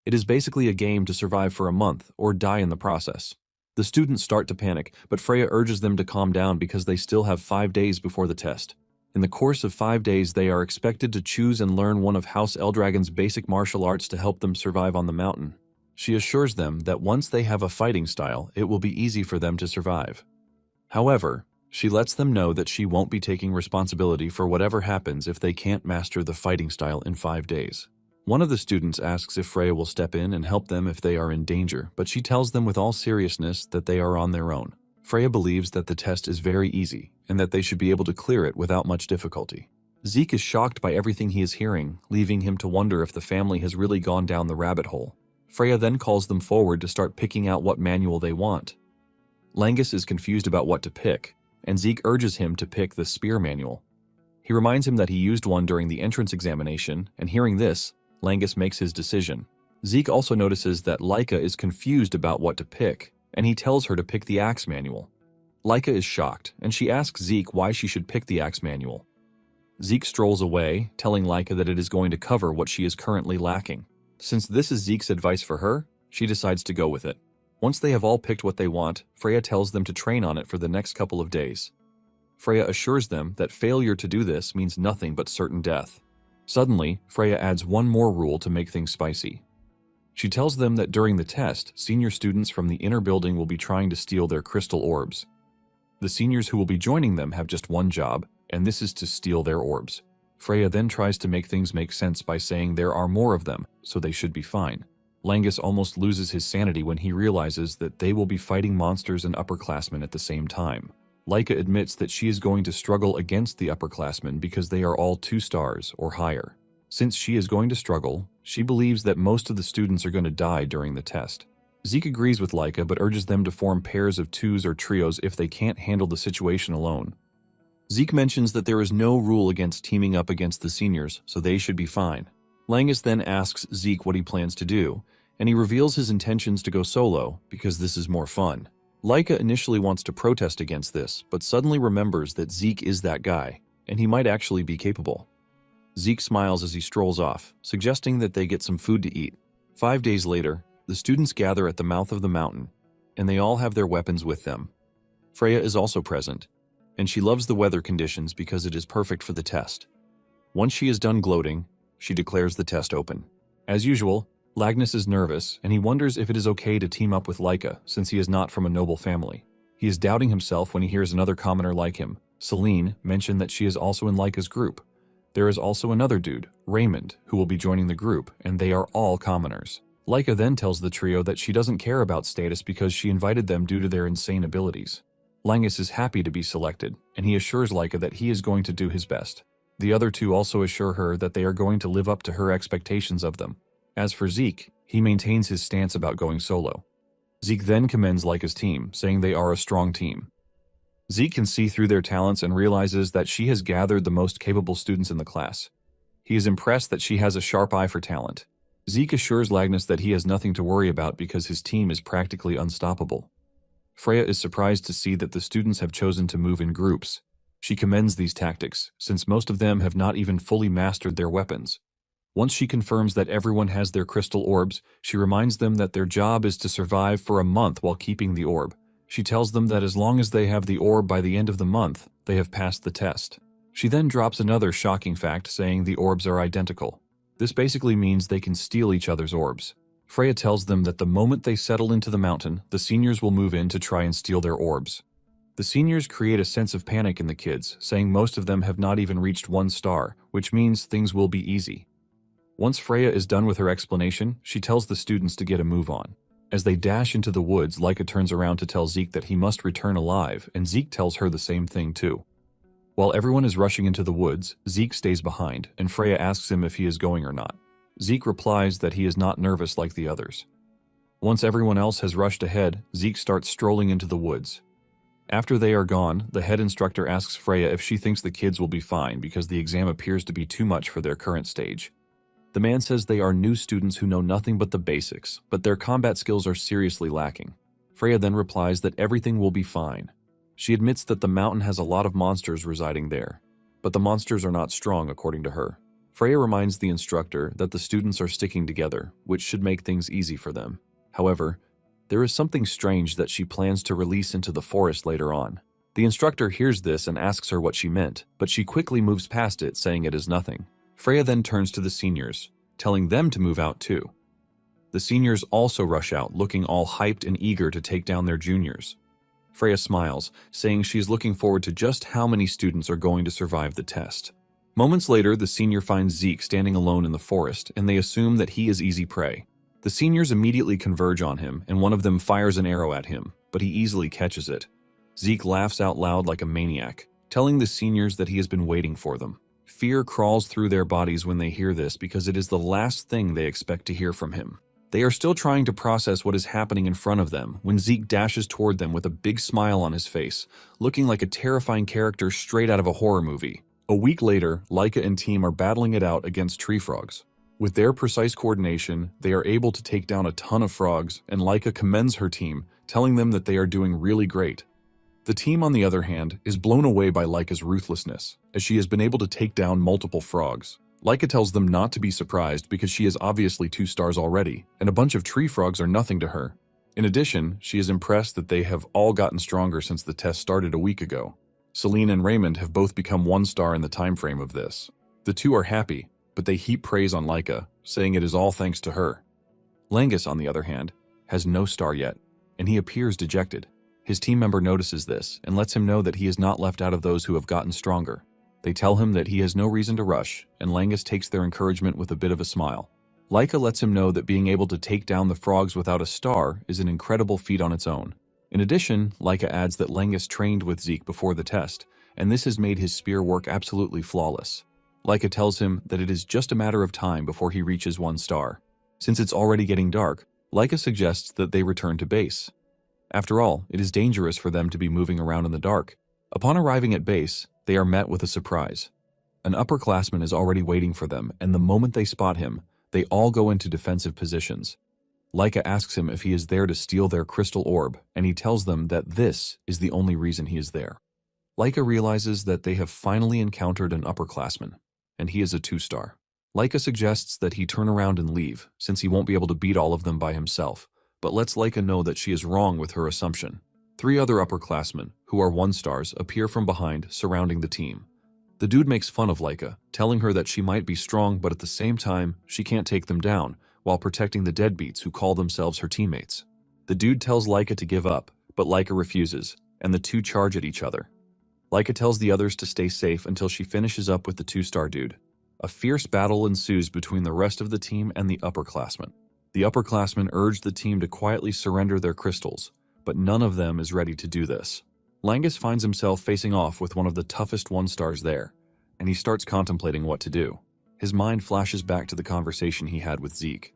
It is basically a game to survive for a month or die in the process. The students start to panic, but Freya urges them to calm down because they still have 5 days before the test. In the course of 5 days, they are expected to choose and learn one of House Eldragon's basic martial arts to help them survive on the mountain. She assures them that once they have a fighting style, it will be easy for them to survive. However, she lets them know that she won't be taking responsibility for whatever happens if they can't master the fighting style in 5 days. One of the students asks if Freya will step in and help them if they are in danger, but she tells them with all seriousness that they are on their own. Freya believes that the test is very easy and that they should be able to clear it without much difficulty. Zeke is shocked by everything he is hearing, leaving him to wonder if the family has really gone down the rabbit hole. Freya then calls them forward to start picking out what manual they want. Langus is confused about what to pick, and Zeke urges him to pick the Spear manual. He reminds him that he used one during the entrance examination, and hearing this, Langus makes his decision. Zeke also notices that Laika is confused about what to pick, and he tells her to pick the Axe manual. Laika is shocked, and she asks Zeke why she should pick the Axe manual. Zeke strolls away, telling Laika that it is going to cover what she is currently lacking. Since this is Zeke's advice for her, she decides to go with it. Once they have all picked what they want, Freya tells them to train on it for the next couple of days. Freya assures them that failure to do this means nothing but certain death. Suddenly, Freya adds one more rule to make things spicy. She tells them that during the test, senior students from the inner building will be trying to steal their crystal orbs. The seniors who will be joining them have just one job, and this is to steal their orbs. Freya then tries to make things make sense by saying there are more of them, so they should be fine. Langus almost loses his sanity when he realizes that they will be fighting monsters and upperclassmen at the same time. Laika admits that she is going to struggle against the upperclassmen because they are all 2 stars or higher. Since she is going to struggle, she believes that most of the students are going to die during the test. Zeke agrees with Laika but urges them to form pairs of 2s or trios if they can't handle the situation alone. Zeke mentions that there is no rule against teaming up against the seniors, so they should be fine. Langus then asks Zeke what he plans to do, and he reveals his intentions to go solo because this is more fun. Laika initially wants to protest against this, but suddenly remembers that Zeke is that guy, and he might actually be capable. Zeke smiles as he strolls off, suggesting that they get some food to eat. 5 days later, the students gather at the mouth of the mountain, and they all have their weapons with them. Freya is also present, and she loves the weather conditions because it is perfect for the test. Once she is done gloating, she declares the test open. As usual, Lagnus is nervous, and he wonders if it is okay to team up with Laika since he is not from a noble family. He is doubting himself when he hears another commoner like him, Celine, mention that she is also in Laika's group. There is also another dude, Raymond, who will be joining the group, and they are all commoners. Laika then tells the trio that she doesn't care about status because she invited them due to their insane abilities. Langus is happy to be selected, and he assures Laika that he is going to do his best. The other 2 also assure her that they are going to live up to her expectations of them. As for Zeke, he maintains his stance about going solo. Zeke then commends Laika's team, saying they are a strong team. Zeke can see through their talents and realizes that she has gathered the most capable students in the class. He is impressed that she has a sharp eye for talent. Zeke assures Lagnus that he has nothing to worry about because his team is practically unstoppable. Freya is surprised to see that the students have chosen to move in groups. She commends these tactics, since most of them have not even fully mastered their weapons. Once she confirms that everyone has their crystal orbs, she reminds them that their job is to survive for a month while keeping the orb. She tells them that as long as they have the orb by the end of the month, they have passed the test. She then drops another shocking fact saying the orbs are identical. This basically means they can steal each other's orbs. Freya tells them that the moment they settle into the mountain, the seniors will move in to try and steal their orbs. The seniors create a sense of panic in the kids, saying most of them have not even reached 1 star, which means things will be easy. Once Freya is done with her explanation, she tells the students to get a move on. As they dash into the woods, Laika turns around to tell Zeke that he must return alive, and Zeke tells her the same thing too. While everyone is rushing into the woods, Zeke stays behind, and Freya asks him if he is going or not. Zeke replies that he is not nervous like the others. Once everyone else has rushed ahead, Zeke starts strolling into the woods. After they are gone, the head instructor asks Freya if she thinks the kids will be fine because the exam appears to be too much for their current stage. The man says they are new students who know nothing but the basics, but their combat skills are seriously lacking. Freya then replies that everything will be fine. She admits that the mountain has a lot of monsters residing there, but the monsters are not strong according to her. Freya reminds the instructor that the students are sticking together, which should make things easy for them. However, there is something strange that she plans to release into the forest later on. The instructor hears this and asks her what she meant, but she quickly moves past it, saying it is nothing. Freya then turns to the seniors, telling them to move out too. The seniors also rush out, looking all hyped and eager to take down their juniors. Freya smiles, saying she is looking forward to just how many students are going to survive the test. Moments later, the senior finds Zeke standing alone in the forest, and they assume that he is easy prey. The seniors immediately converge on him, and one of them fires an arrow at him, but he easily catches it. Zeke laughs out loud like a maniac, telling the seniors that he has been waiting for them. Fear crawls through their bodies when they hear this because it is the last thing they expect to hear from him. They are still trying to process what is happening in front of them when Zeke dashes toward them with a big smile on his face, looking like a terrifying character straight out of a horror movie. A week later, Laika and team are battling it out against tree frogs. With their precise coordination, they are able to take down a ton of frogs, and Laika commends her team, telling them that they are doing really great. The team, on the other hand, is blown away by Laika's ruthlessness, as she has been able to take down multiple frogs. Laika tells them not to be surprised because she is obviously 2 stars already, and a bunch of tree frogs are nothing to her. In addition, she is impressed that they have all gotten stronger since the test started a week ago. Celine and Raymond have both become 1 star in the time frame of this. The two are happy, but they heap praise on Laika, saying it is all thanks to her. Langus, on the other hand, has no star yet, and he appears dejected. His team member notices this and lets him know that he is not left out of those who have gotten stronger. They tell him that he has no reason to rush, and Langus takes their encouragement with a bit of a smile. Laika lets him know that being able to take down the frogs without a star is an incredible feat on its own. In addition, Laika adds that Langus trained with Zeke before the test, and this has made his spear work absolutely flawless. Laika tells him that it is just a matter of time before he reaches 1 star. Since it's already getting dark, Laika suggests that they return to base. After all, it is dangerous for them to be moving around in the dark. Upon arriving at base, they are met with a surprise. An upperclassman is already waiting for them, and the moment they spot him, they all go into defensive positions. Laika asks him if he is there to steal their crystal orb, and he tells them that this is the only reason he is there. Laika realizes that they have finally encountered an upperclassman, and he is a 2 star. Laika suggests that he turn around and leave, since he won't be able to beat all of them by himself, but lets Laika know that she is wrong with her assumption. 3 other upperclassmen, who are 1 stars, appear from behind, surrounding the team. The dude makes fun of Laika, telling her that she might be strong, but at the same time, she can't take them down, while protecting the deadbeats who call themselves her teammates. The dude tells Laika to give up, but Laika refuses, and the two charge at each other. Laika tells the others to stay safe until she finishes up with the 2-star dude. A fierce battle ensues between the rest of the team and the upperclassmen. The upperclassmen urge the team to quietly surrender their crystals, but none of them is ready to do this. Langus finds himself facing off with one of the toughest 1-stars there, and he starts contemplating what to do. His mind flashes back to the conversation he had with Zeke.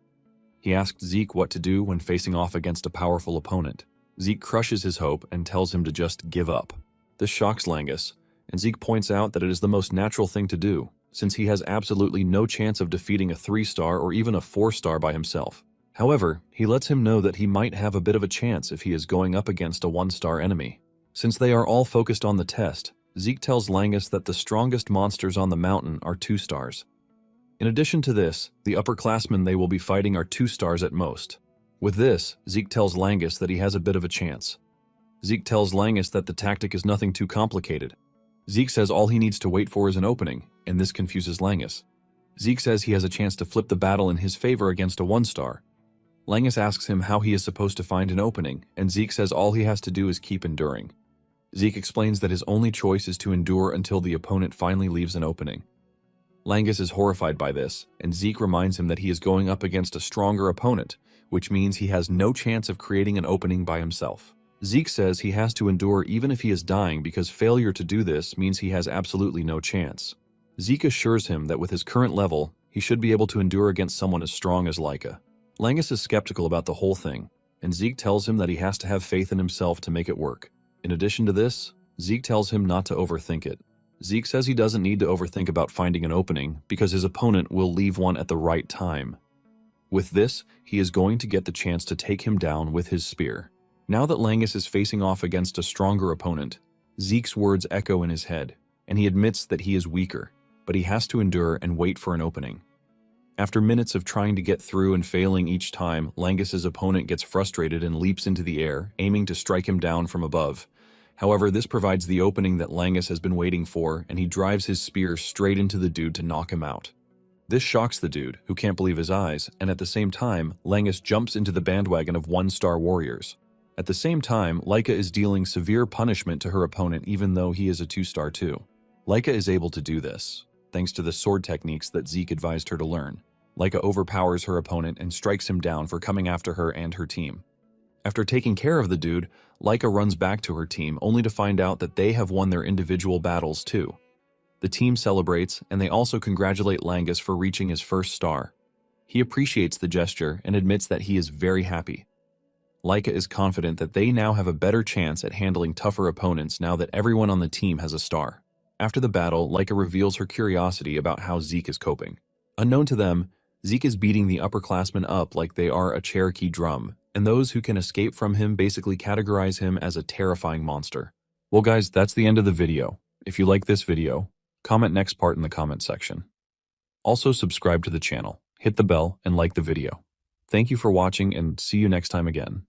He asked Zeke what to do when facing off against a powerful opponent. Zeke crushes his hope and tells him to just give up. This shocks Langus, and Zeke points out that it is the most natural thing to do, since he has absolutely no chance of defeating a 3-star or even a 4-star by himself. However, he lets him know that he might have a bit of a chance if he is going up against a 1-star enemy. Since they are all focused on the test, Zeke tells Langus that the strongest monsters on the mountain are 2 stars. In addition to this, the upperclassmen they will be fighting are 2 stars at most. With this, Zeke tells Langus that he has a bit of a chance. Zeke tells Langus that the tactic is nothing too complicated. Zeke says all he needs to wait for is an opening, and this confuses Langus. Zeke says he has a chance to flip the battle in his favor against a 1-star. Langus asks him how he is supposed to find an opening, and Zeke says all he has to do is keep enduring. Zeke explains that his only choice is to endure until the opponent finally leaves an opening. Langus is horrified by this, and Zeke reminds him that he is going up against a stronger opponent, which means he has no chance of creating an opening by himself. Zeke says he has to endure even if he is dying because failure to do this means he has absolutely no chance. Zeke assures him that with his current level, he should be able to endure against someone as strong as Laika. Langus is skeptical about the whole thing, and Zeke tells him that he has to have faith in himself to make it work. In addition to this, Zeke tells him not to overthink it. Zeke says he doesn't need to overthink about finding an opening because his opponent will leave one at the right time. With this, he is going to get the chance to take him down with his spear. Now that Langus is facing off against a stronger opponent, Zeke's words echo in his head, and he admits that he is weaker, but he has to endure and wait for an opening. After minutes of trying to get through and failing each time, Langus's opponent gets frustrated and leaps into the air, aiming to strike him down from above. However, this provides the opening that Langus has been waiting for, and he drives his spear straight into the dude to knock him out. This shocks the dude, who can't believe his eyes, and at the same time, Langus jumps into the bandwagon of 1-star warriors. At the same time, Laika is dealing severe punishment to her opponent even though he is a 2-star too. Laika is able to do this, thanks to the sword techniques that Zeke advised her to learn. Laika overpowers her opponent and strikes him down for coming after her and her team. After taking care of the dude, Laika runs back to her team only to find out that they have won their individual battles too. The team celebrates, and they also congratulate Langus for reaching his 1st star. He appreciates the gesture and admits that he is very happy. Laika is confident that they now have a better chance at handling tougher opponents now that everyone on the team has a star. After the battle, Laika reveals her curiosity about how Zeke is coping. Unknown to them, Zeke is beating the upperclassmen up like they are a Cherokee drum, and those who can escape from him basically categorize him as a terrifying monster. Well guys, that's the end of the video. If you like this video, comment next part in the comment section. Also subscribe to the channel, hit the bell, and like the video. Thank you for watching and see you next time again.